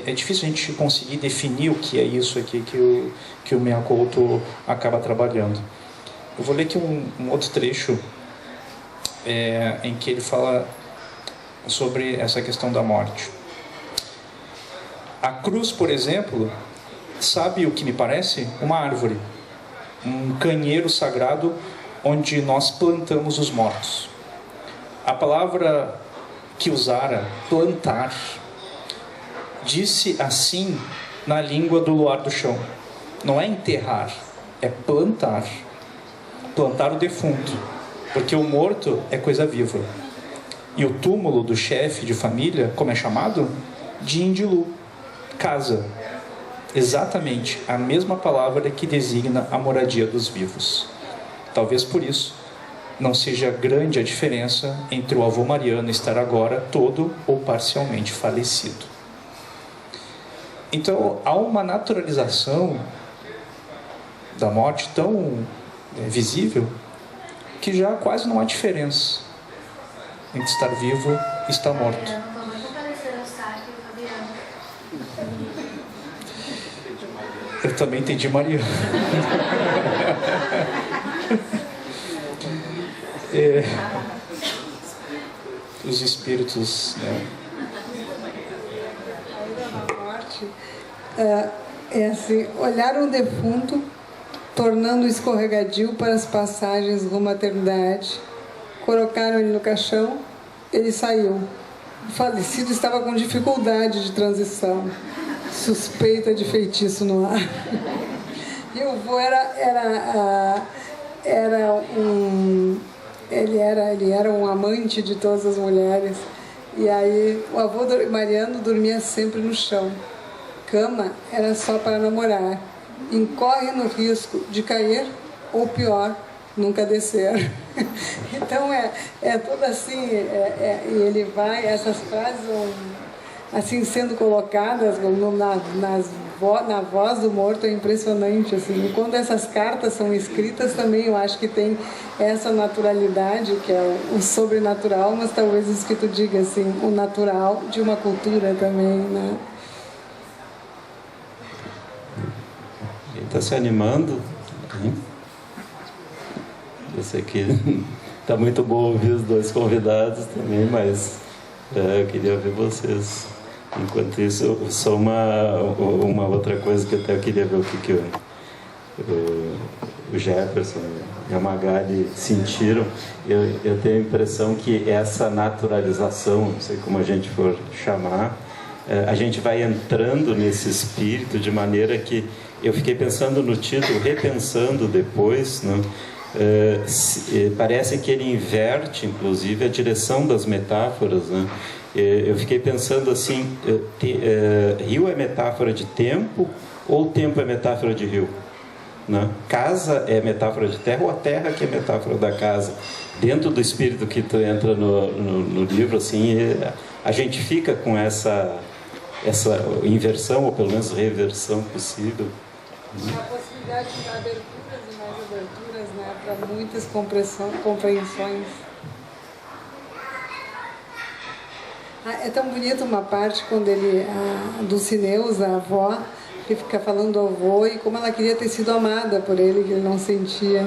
é difícil a gente conseguir definir o que é isso aqui que o Miyakoto acaba trabalhando. Eu vou ler aqui um outro trecho em que ele fala sobre essa questão da morte. A cruz, por exemplo, sabe o que me parece? Uma árvore, um canheiro sagrado onde nós plantamos os mortos. A palavra que usara, plantar, disse assim na língua do luar do chão. Não é enterrar, é plantar. Plantar o defunto, porque o morto é coisa viva. E o túmulo do chefe de família, como é chamado? Dindilu. Casa, exatamente a mesma palavra que designa a moradia dos vivos. Talvez por isso não seja grande a diferença entre o avô Mariano estar agora todo ou parcialmente falecido. Então há uma naturalização da morte tão visível que já quase não há diferença entre estar vivo e estar morto. Eu também entendi Mariano. Os espíritos, né? A morte é assim, olhar um defunto, tornando escorregadio para as passagens rumo à eternidade. Colocaram ele no caixão, ele saiu. O falecido estava com dificuldade de transição, suspeita de feitiço no ar. E o vô ele era um amante de todas as mulheres. E aí o avô Mariano dormia sempre no chão. Cama era só para namorar. Incorre no risco de cair ou, pior, nunca desceram. Então é tudo assim, e ele vai, essas frases vão assim sendo colocadas na voz do morto, é impressionante assim. E quando essas cartas são escritas também eu acho que tem essa naturalidade que é o sobrenatural, mas talvez isso que tu diga assim, o natural de uma cultura também, né? Quem está se animando? Eu sei que está muito bom ouvir os dois convidados também, mas eu queria ver vocês. Enquanto isso, só uma outra coisa que até eu queria ver o que o Jefferson e a Magali sentiram. Eu tenho a impressão que essa naturalização, não sei como a gente for chamar, a gente vai entrando nesse espírito de maneira que eu fiquei pensando no título, repensando depois, né? Parece que ele inverte, inclusive, a direção das metáforas, né? Eu fiquei pensando assim, rio é metáfora de tempo ou tempo é metáfora de rio? Né? Casa é metáfora de terra ou a terra que é metáfora da casa? Dentro do espírito que tu entra no livro, assim, a gente fica com essa inversão, ou pelo menos reversão possível. A possibilidade de aberturas e mais aberturas, né, para muitas compreensões. É tão bonito uma parte quando ele, a Dulcineusa, a avó, que fica falando do avô e como ela queria ter sido amada por ele, que ele não sentia.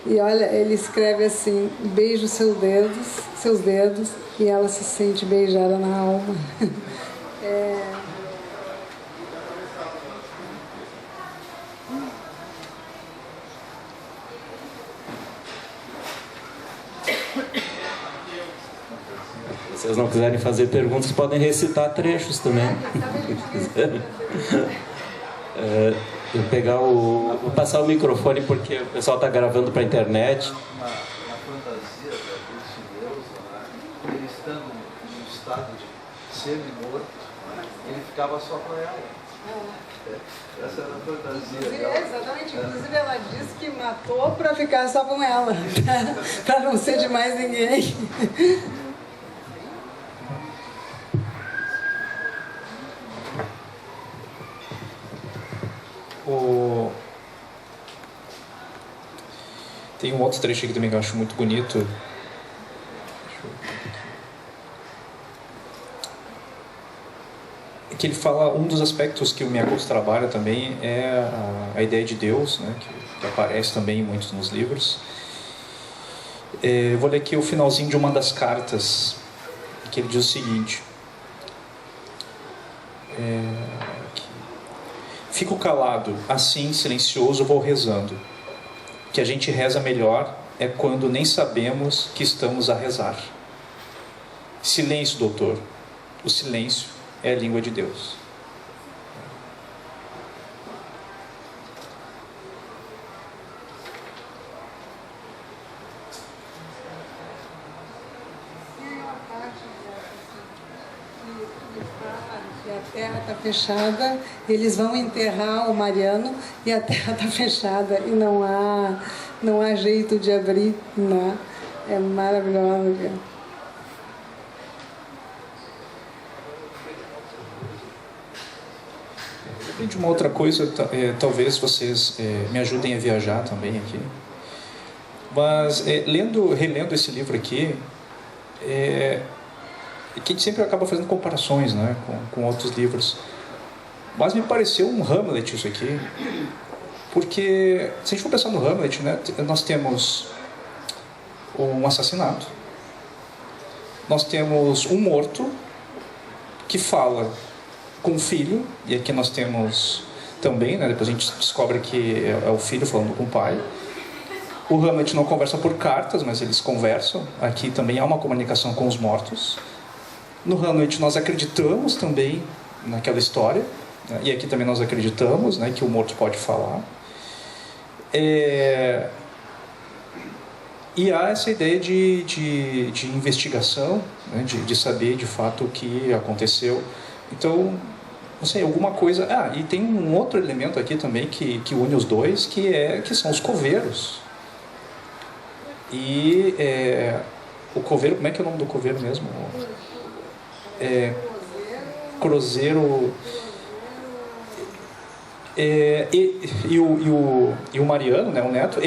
E olha, ele escreve assim, beijo seus dedos, e ela se sente beijada na alma. Se vocês não quiserem fazer perguntas, podem recitar trechos também. Eu vou passar o microfone porque o pessoal está gravando para a internet. Na fantasia da Dulcineusa, ele estando no estado de semi-morto, ele ficava só com ela. Essa era a fantasia. Exatamente, inclusive ela disse que matou para ficar só com ela, para não ser de mais ninguém. Tem um outro trecho aqui também que eu acho muito bonito. Que ele fala, um dos aspectos que o Miyakoto trabalha também é a ideia de Deus, né, que aparece também em muitos nos livros. Eu vou ler aqui o finalzinho de uma das cartas, que ele diz o seguinte: fico calado, assim, silencioso, vou rezando. Que a gente reza melhor é quando nem sabemos que estamos a rezar. Silêncio, doutor. O silêncio é a língua de Deus. A terra está fechada, eles vão enterrar o Mariano e a terra está fechada e não há jeito de abrir, né? É maravilhoso. De uma outra coisa, talvez vocês me ajudem a viajar também aqui. Mas relendo esse livro aqui, que a gente sempre acaba fazendo comparações, né, com outros livros. Mas me pareceu um Hamlet isso aqui, porque se a gente for pensar no Hamlet, né, nós temos um assassinato, nós temos um morto que fala com o filho, e aqui nós temos também, né, depois a gente descobre que é o filho falando com o pai. O Hamlet não conversa por cartas, mas eles conversam. Aqui também há uma comunicação com os mortos. No Hamlet nós acreditamos também naquela história, né, e aqui também nós acreditamos, né, que o morto pode falar. E há essa ideia de investigação, né, de saber de fato o que aconteceu. Então, não sei, alguma coisa... e tem um outro elemento aqui também que une os dois, que são os coveiros. E o coveiro, como é que é o nome do coveiro mesmo? Cruzeiro. E o Mariano, né, o neto,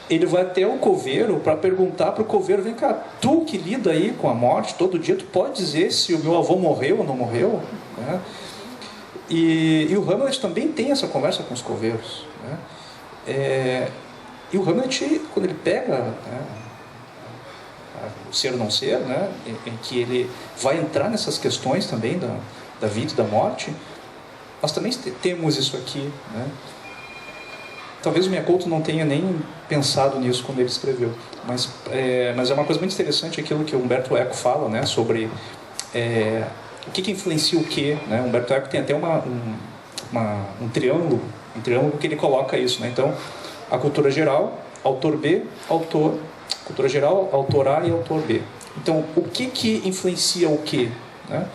ele vai até o coveiro para perguntar para o coveiro: vem cá, tu que lida aí com a morte todo dia, tu pode dizer se o meu avô morreu ou não morreu? Né? E o Hamlet também tem essa conversa com os coveiros. Né? E o Hamlet, quando ele pega, né, o ser ou não ser, né, em que ele vai entrar nessas questões também da vida e da morte, nós também temos isso aqui. Né? Talvez o Miyakoto não tenha nem pensado nisso quando ele escreveu, mas é uma coisa muito interessante aquilo que o Umberto Eco fala, né, sobre o que influencia o quê. Né? O Umberto Eco tem até um triângulo que ele coloca isso. Né? Então, a cultura geral, autor B, autor, cultura geral, autor A e autor B. Então, o que influencia o quê? Né?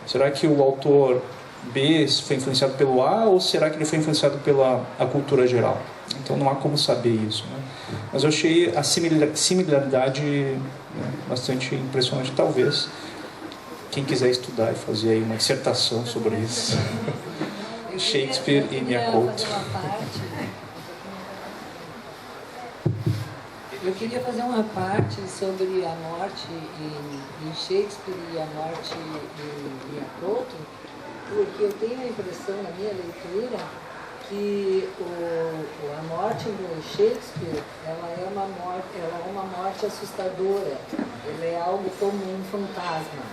Será que o autor B foi influenciado pelo A, ou será que ele foi influenciado pela a cultura geral? Então não há como saber isso. Né? Mas eu achei a similaridade, né, bastante impressionante. Talvez quem quiser estudar e fazer aí uma dissertação sobre isso. Shakespeare e Miyakoto. Eu queria fazer uma parte sobre a morte em Shakespeare e a morte em Miyakoto, porque eu tenho a impressão, na minha leitura, que a morte do Shakespeare, ela é uma morte assustadora, ela é algo como um fantasma.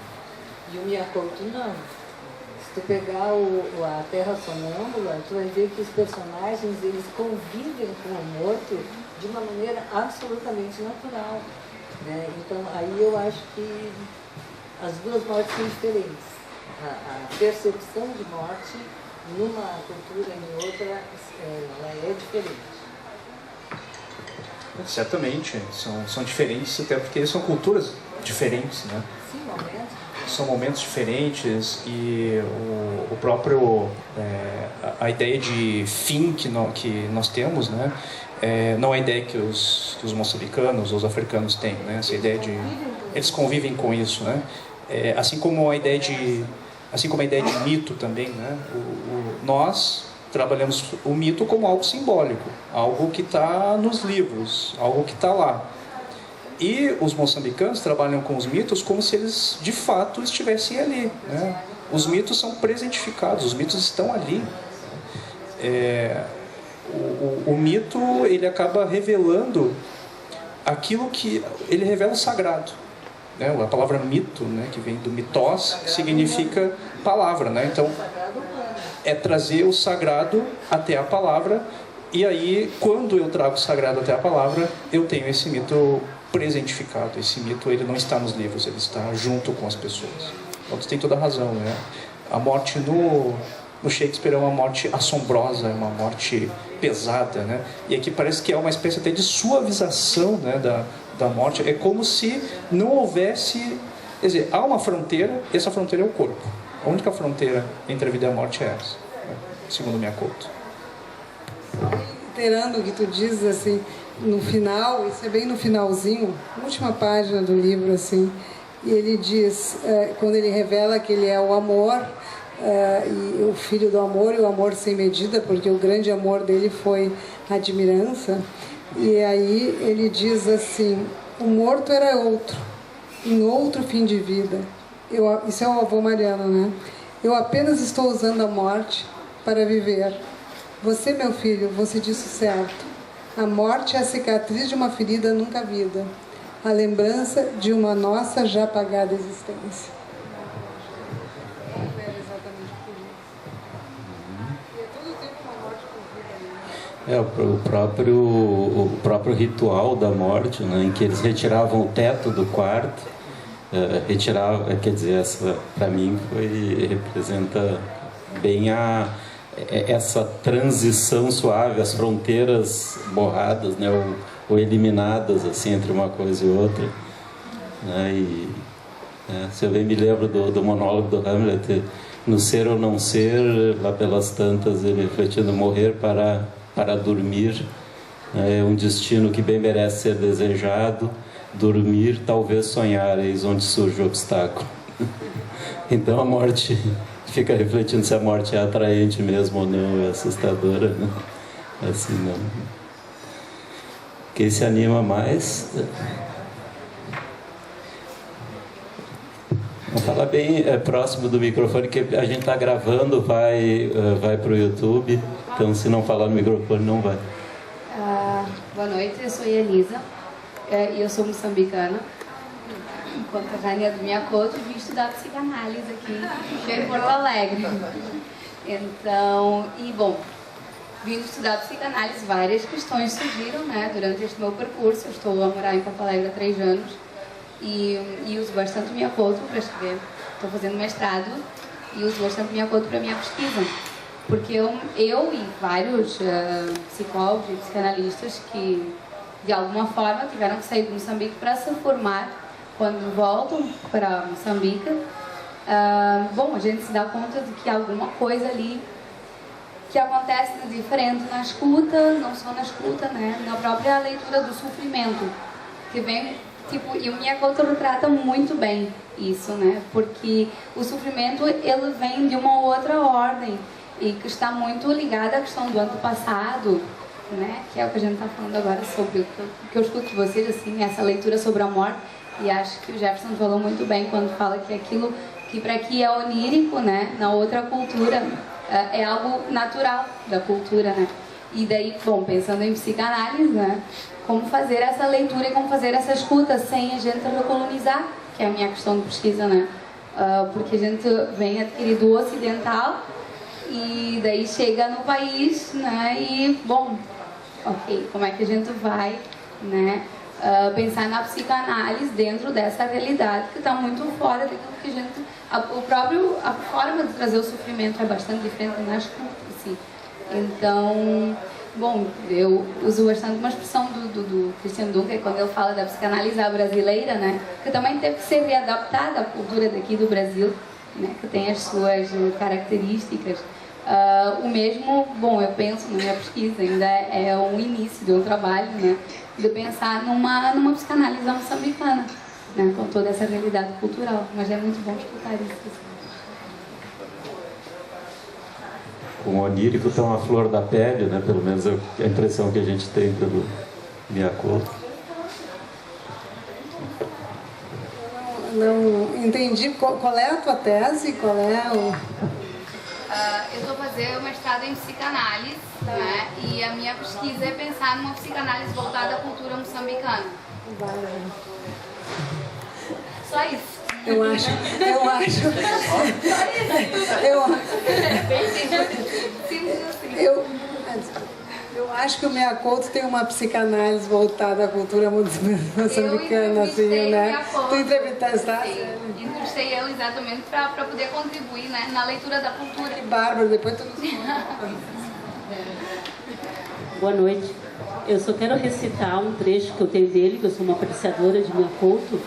E o Miyakoto não. Se tu pegar a Terra Sonâmbula, tu vai ver que os personagens, eles convivem com o morto de uma maneira absolutamente natural. Né? Então, aí eu acho que as duas mortes são diferentes. A percepção de morte numa cultura e em outra, ela é diferente. Certamente, são diferentes, até porque são culturas diferentes, né? Sim, momentos. São momentos diferentes, e o próprio a ideia de fim que nós temos, né? Não é a ideia que os moçambicanos, os africanos têm, né? Essa ideia de eles convivem com isso, né? Assim como a ideia de mito também, né? Nós trabalhamos o mito como algo simbólico, algo que está nos livros, algo que está lá. E os moçambicanos trabalham com os mitos como se eles de fato estivessem ali. Né? Os mitos são presentificados, os mitos estão ali. O mito, ele acaba revelando aquilo que... Ele revela o sagrado. Né? A palavra mito, né, que vem do mitós, significa palavra. Né? Então, é trazer o sagrado até a palavra. E aí, quando eu trago o sagrado até a palavra, eu tenho esse mito presentificado. Esse mito, ele não está nos livros, ele está junto com as pessoas. Então, você tem toda a razão, né? A morte no Shakespeare é uma morte assombrosa, é uma morte pesada, né? E aqui parece que é uma espécie até de suavização, né, da morte. É como se não houvesse... Quer dizer, há uma fronteira, e essa fronteira é o corpo. A única fronteira entre a vida e a morte é essa, né? Segundo Miyakoto. Reiterando o que tu dizes, assim, no final, isso é bem no finalzinho, última página do livro, assim, e ele diz, quando ele revela que ele é o amor, e o filho do amor, e o amor sem medida, porque o grande amor dele foi a admirança, e aí ele diz assim: o morto era outro, em outro fim de vida. Isso é o avô Mariano, né? Eu apenas estou usando a morte para viver. Você, meu filho, você disse certo. A morte é a cicatriz de uma ferida nunca vida, a lembrança de uma nossa já apagada existência. O próprio ritual da morte, né, em que eles retiravam o teto do quarto, quer dizer, essa para mim representa bem essa transição suave, as fronteiras borradas, né, ou eliminadas assim entre uma coisa e outra, né, se eu bem me lembro do monólogo do Hamlet, no ser ou não ser, lá pelas tantas ele refletindo: morrer para dormir, É um destino que bem merece ser desejado. Dormir, talvez sonhar, eis onde surge o obstáculo. Então a morte, fica refletindo se a morte é atraente mesmo ou não, é assustadora, né? Assim não. Quem se anima mais? Vamos falar bem próximo do microfone, que a gente está gravando, vai para o YouTube, então se não falar no microfone não vai. Boa noite, eu sou Elisa e eu sou moçambicana. Enquanto a rainha do Miyakoto, vim estudar psicanálise aqui em Porto Alegre. Então, vim estudar psicanálise, várias questões surgiram, né, durante este meu percurso. Eu estou a morar em Porto Alegre há 3 anos e uso bastante Miyakoto para escrever. Estou fazendo mestrado e uso bastante Miyakoto para a minha pesquisa. Porque eu e vários psicólogos e psicanalistas que, de alguma forma, tiveram que sair de Moçambique para se formar, quando voltam para Moçambique, a gente se dá conta de que alguma coisa ali que acontece de diferente na escuta, não só na escuta, né, na própria leitura do sofrimento, que vem, e o Miyakoto retrata muito bem isso, né, porque o sofrimento, ele vem de uma outra ordem, e que está muito ligada à questão do antepassado, né? Que é o que a gente está falando agora sobre o que eu escuto de vocês, assim, essa leitura sobre a morte, e acho que o Jefferson falou muito bem quando fala que aquilo que para aqui é onírico, né? Na outra cultura é algo natural da cultura, né? E daí, pensando em psicanálise, né? Como fazer essa leitura e como fazer essa escuta sem a gente recolonizar, que é a minha questão de pesquisa, né? Porque a gente vem adquirir do ocidental e daí chega no país, né, e, como é que a gente vai, né, pensar na psicanálise dentro dessa realidade que está muito fora daquilo que a gente... A forma de trazer o sofrimento é bastante diferente na escuta, assim. Então, eu uso bastante uma expressão do Christian Dunker, quando ele fala da psicanálise brasileira, né, que também teve que ser readaptada à cultura daqui do Brasil, né, que tem as suas características. O mesmo, eu penso na minha pesquisa, ainda é um início de um trabalho, né, de pensar numa psicanálise moçambicana, né, com toda essa realidade cultural, mas é muito bom escutar isso. O onírico está uma flor da pele, né, pelo menos é a impressão que a gente tem pelo Miyakoto. Não entendi qual é a tua tese, qual é o... Eu estou fazendo mestrado em psicanálise, né? E a minha pesquisa é pensar numa psicanálise voltada à cultura moçambicana. Só isso. Eu acho. Eu acho que o Miyakoto tem uma psicanálise voltada à cultura moçambicana, assim, né? Tu entrevistaste? Entrevistei ele exatamente para poder contribuir, né, na leitura da cultura. Que bárbaro, depois tu nos Boa noite. Eu só quero recitar um trecho que eu tenho dele, que eu sou uma apreciadora de Miyakoto.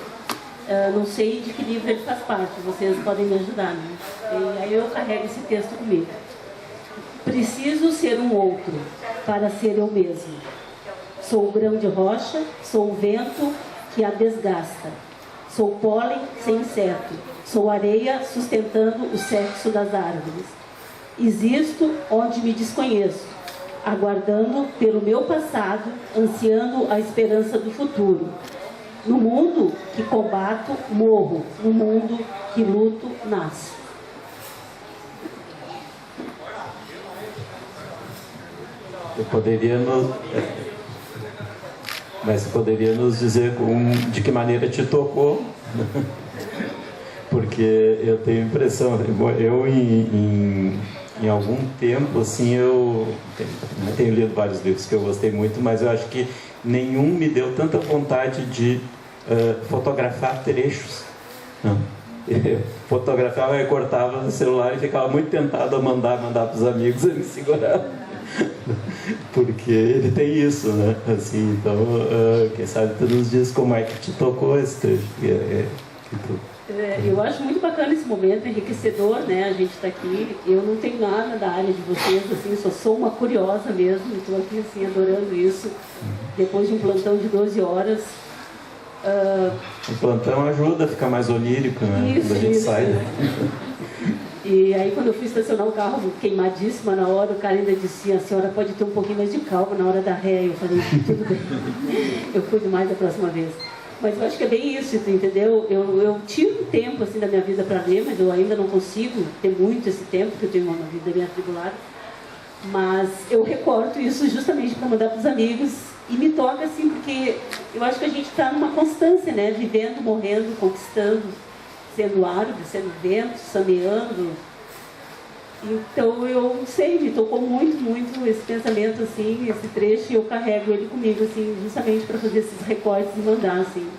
Não sei de que livro ele faz parte, vocês podem me ajudar, né? E aí eu carrego esse texto comigo. Preciso ser um outro para ser eu mesmo. Sou o grão de rocha, sou o vento que a desgasta. Sou pólen sem inseto, sou areia sustentando o sexo das árvores. Existo onde me desconheço, aguardando pelo meu passado, ansiando a esperança do futuro. No mundo que combato, morro. No mundo que luto, nasço. Mas você poderia nos dizer de que maneira te tocou? Porque eu tenho a impressão, em algum tempo, assim, eu tenho lido vários livros que eu gostei muito, mas eu acho que nenhum me deu tanta vontade de fotografar trechos. Não. Eu fotografava e cortava no celular e ficava muito tentado a mandar para os amigos e me segurar. Porque ele tem isso, né? Assim, então, quem sabe tu nos diz como é que te tocou esse trecho. Eu acho muito bacana esse momento, enriquecedor, né? A gente está aqui. Eu não tenho nada da área de vocês, assim, só sou uma curiosa mesmo. Estou aqui, assim, adorando isso. Depois de um plantão de 12 horas. O plantão ajuda a ficar mais onírico, né? Isso, quando a gente isso. sai. E aí, quando eu fui estacionar o carro, queimadíssima na hora, o cara ainda disse: a senhora pode ter um pouquinho mais de calma na hora da ré. Eu falei: tudo bem, eu cuido mais da próxima vez. Mas eu acho que é bem isso, entendeu? Eu tiro um tempo assim da minha vida para ler, mas eu ainda não consigo ter muito esse tempo, porque eu tenho uma vida bem atribulada. Mas eu recorto isso justamente para mandar para os amigos, e me toca assim, porque eu acho que a gente está numa constância, né? Vivendo, morrendo, conquistando, sendo árvore, sendo vento, sameando. Então eu não sei, me tocou muito esse pensamento, assim, esse trecho, e eu carrego ele comigo, assim, justamente para fazer esses recortes e mandar, assim.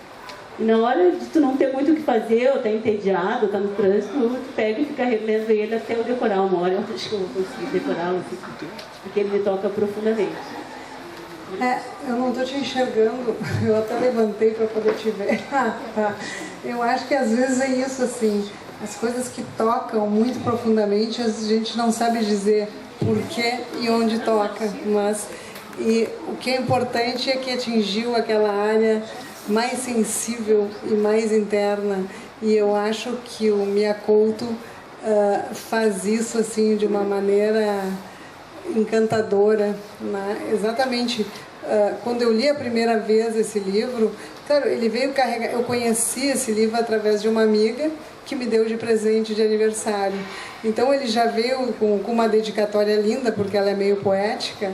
E na hora de tu não ter muito o que fazer, ou tá entediado, ou tá no trânsito, tu pega e fica relendo ele até eu decorar uma hora. Eu acho que eu vou conseguir decorá-lo, assim, porque ele me toca profundamente. Eu não estou te enxergando, eu até levantei para poder te ver. Eu acho que às vezes é isso, assim, as coisas que tocam muito profundamente, a gente não sabe dizer porquê e onde toca, mas o que é importante é que atingiu aquela área mais sensível e mais interna, e eu acho que o Mia Couto faz isso assim de uma maneira encantadora, né? Exatamente. Quando eu li a primeira vez esse livro, claro, ele veio carregar. Eu conheci esse livro através de uma amiga que me deu de presente de aniversário. Então ele já veio com uma dedicatória linda, porque ela é meio poética.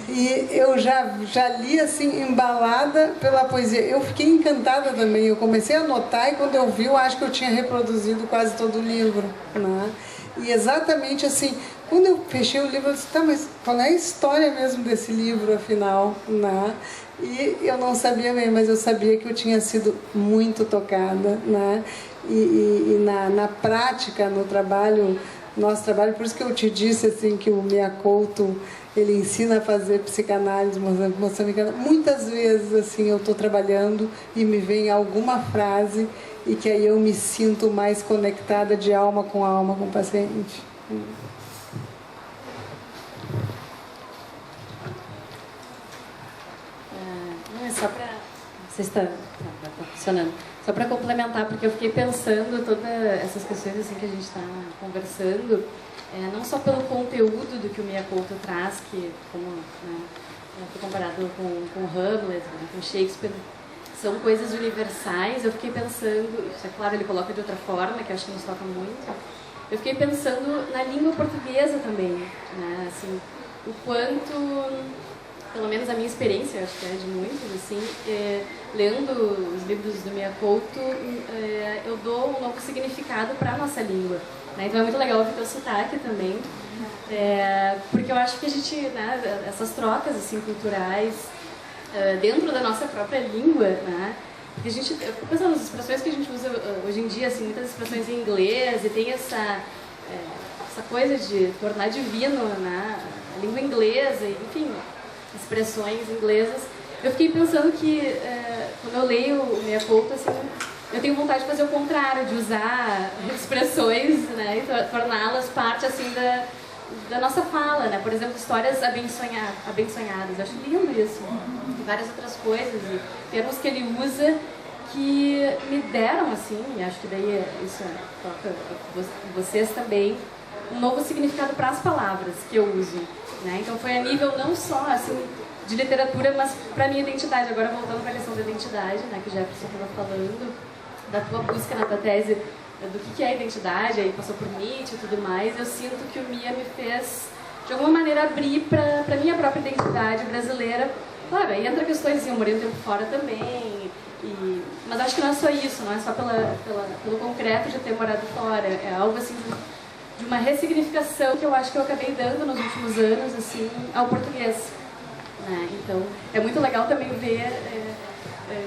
E eu já li assim, embalada pela poesia. Eu fiquei encantada também. Eu comecei a anotar, e quando eu vi, eu acho que eu tinha reproduzido quase todo o livro, né? E exatamente assim, quando eu fechei o livro, eu disse: tá, mas qual é a história mesmo desse livro, afinal, né? E eu não sabia mesmo, mas eu sabia que eu tinha sido muito tocada, né? E na prática, no trabalho, nosso trabalho, por isso que eu te disse assim, que o Mia Couto, ele ensina a fazer psicanálise moçambicana. Muitas vezes assim, eu estou trabalhando e me vem alguma frase, e que aí eu me sinto mais conectada de alma com o paciente. Não, é só para... Não sei se está funcionando. Só para complementar, porque eu fiquei pensando todas essas questões assim que a gente está conversando, não só pelo conteúdo do que o Mia Couto traz, que, como, né, comparado com Hamlet, com Shakespeare, são coisas universais. Eu fiquei pensando, isso é claro, ele coloca de outra forma, que eu acho que nos toca muito. Eu fiquei pensando na língua portuguesa também, né, assim, o quanto, pelo menos a minha experiência, eu acho que é de muitos, assim, lendo os livros do Mia Couto, eu dou um novo significado para a nossa língua, né? Então é muito legal ouvir o teu sotaque também, porque eu acho que a gente, né, essas trocas assim, culturais, dentro da nossa própria língua, né? Porque a gente, eu fico pensando nas expressões que a gente usa hoje em dia, assim, muitas expressões em inglês, e tem essa coisa de tornar divino, né, a língua inglesa, enfim, expressões inglesas. Eu fiquei pensando que, quando eu leio o Mia Couto, assim, eu tenho vontade de fazer o contrário, de usar expressões, né, e torná-las parte assim, da nossa fala, né? Por exemplo, histórias abençonhadas. Eu acho lindo isso. E várias outras coisas, e termos que ele usa que me deram, assim, e acho que daí isso toca vocês também, um novo significado para as palavras que eu uso, né? Então foi a nível não só assim de literatura, mas para a minha identidade. Agora voltando para a questão da identidade, né, que o Jefferson estava falando, da tua busca na tua tese do que é a identidade, aí passou por Nietzsche e tudo mais, eu sinto que o Mia me fez, de alguma maneira, abrir para a minha própria identidade brasileira. Claro, aí entra questões assim, eu morei um tempo fora também, mas acho que não é só isso, não é só pelo concreto de ter morado fora, é algo assim de uma ressignificação que eu acho que eu acabei dando nos últimos anos assim, ao português, né? Então, é muito legal também ver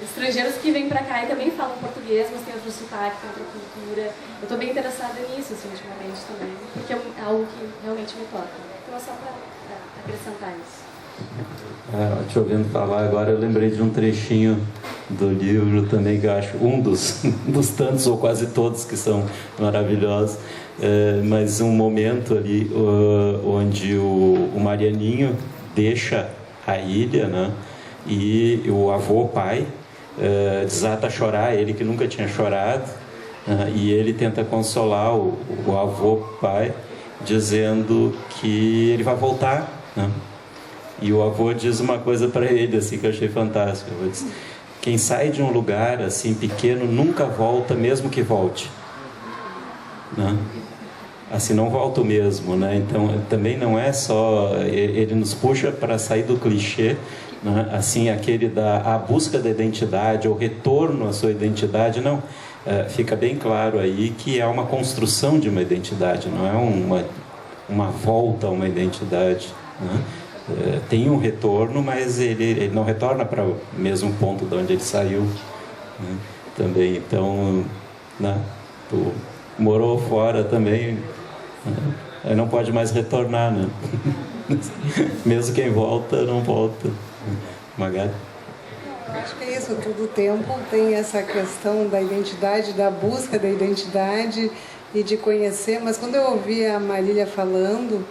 estrangeiros que vêm pra cá e também falam português, mas tem outro sotaque, tem outra cultura. Eu tô bem interessada nisso, assim, ultimamente também, porque é algo que realmente me toca. Então é só pra acrescentar isso. Te ouvindo falar agora, eu lembrei de um trechinho do livro também, que eu acho um dos tantos, ou quase todos, que são maravilhosos. Mas um momento ali onde o Marianinho deixa a ilha, né? E o avô, pai, desata a chorar, ele que nunca tinha chorado, e ele tenta consolar o avô, pai, dizendo que ele vai voltar, né? E o avô diz uma coisa para ele, assim, que eu achei fantástico. O avô diz: quem sai de um lugar assim pequeno nunca volta, mesmo que volte, né? Assim, não volta mesmo, né? Então, também não é só... Ele nos puxa para sair do clichê, né? Assim, aquele a busca da identidade, ou retorno à sua identidade, não. Fica bem claro aí que é uma construção de uma identidade, não é uma volta a uma identidade, né? Tem um retorno, mas ele não retorna para o mesmo ponto de onde ele saiu, né? Também, então, né? Tu morou fora também, aí não pode mais retornar, né? Mesmo quem volta, não volta. Magali? Acho que é isso, todo tempo tem essa questão da identidade, da busca da identidade e de conhecer, mas quando eu ouvi a Marília falando,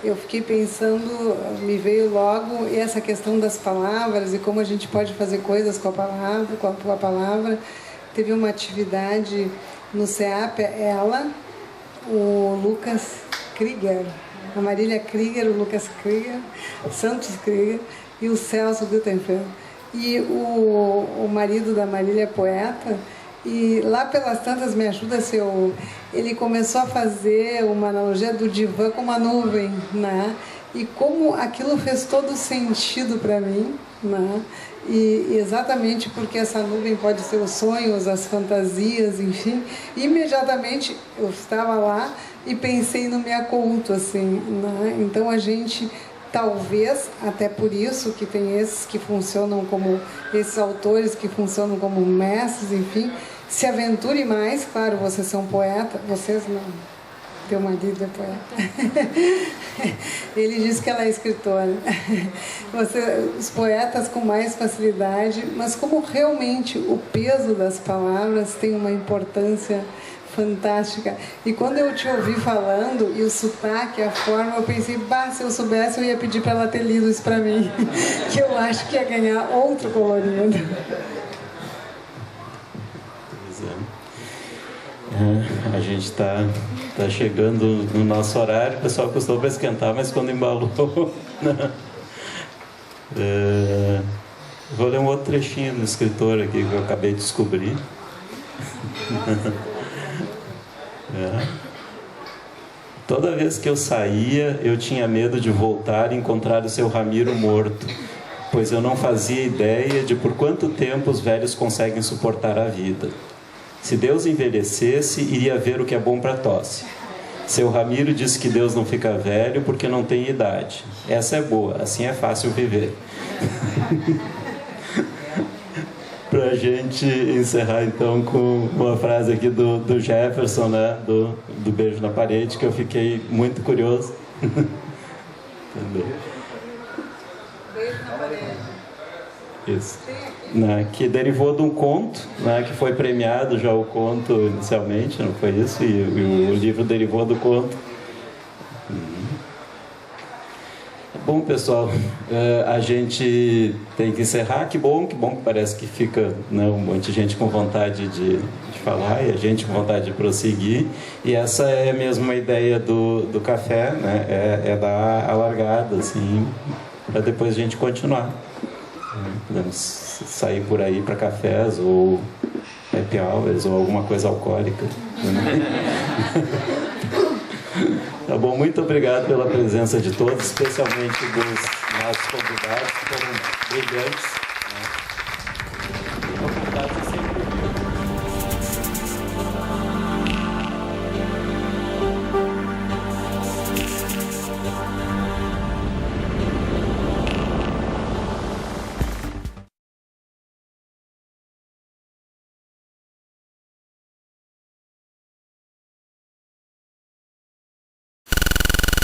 eu fiquei pensando, me veio logo essa questão das palavras e como a gente pode fazer coisas com a palavra. Teve uma atividade no CEAP, ela, o Lucas Krieger, a Marília Krieger, o Lucas Krieger, Santos Krieger e o Celso Gutenberg. E o marido da Marília é poeta, e lá pelas tantas, me ajuda se eu... Ele começou a fazer uma analogia do divã com uma nuvem, né? E como aquilo fez todo sentido para mim, né? E exatamente porque essa nuvem pode ser os sonhos, as fantasias, enfim. Imediatamente eu estava lá e pensei no Mea Culto, assim, né? Então a gente... Talvez, até por isso que tem esses que funcionam como, esses autores que funcionam como mestres, enfim, se aventure mais. Claro, vocês são poetas, vocês não, teu marido é poeta. Ele diz que ela é escritora. Os poetas com mais facilidade, mas como realmente o peso das palavras tem uma importância fantástica. E quando eu te ouvi falando, e o sotaque, a forma, eu pensei, se eu soubesse, eu ia pedir para ela ter lido isso para mim, que eu acho que ia ganhar outro colorido. A gente está chegando no nosso horário, o pessoal costuma esquentar, mas quando embalou... Vou ler um outro trechinho do escritor aqui que eu acabei de descobrir. Toda vez que eu saía, eu tinha medo de voltar e encontrar o seu Ramiro morto, pois eu não fazia ideia de por quanto tempo os velhos conseguem suportar a vida. Se Deus envelhecesse, iria ver o que é bom para tosse. Seu Ramiro disse que Deus não fica velho porque não tem idade. Essa é boa, assim é fácil viver. Para a gente encerrar então com uma frase aqui do Jefferson, né? do Beijo na Parede, que eu fiquei muito curioso. Beijo na Parede. Isso. Né? Que derivou de um conto, né? Que foi premiado já o conto inicialmente, não foi isso? E o livro derivou do conto. Bom, pessoal, a gente tem que encerrar. Que bom que parece que fica, né, um monte de gente com vontade de falar e a gente com vontade de prosseguir. E essa é mesmo a ideia do café, né? É dar a largada, assim, para depois a gente continuar. Podemos sair por aí para cafés ou happy hours ou alguma coisa alcoólica. Tá bom, muito obrigado pela presença de todos, especialmente dos nossos convidados, que foram brilhantes, né?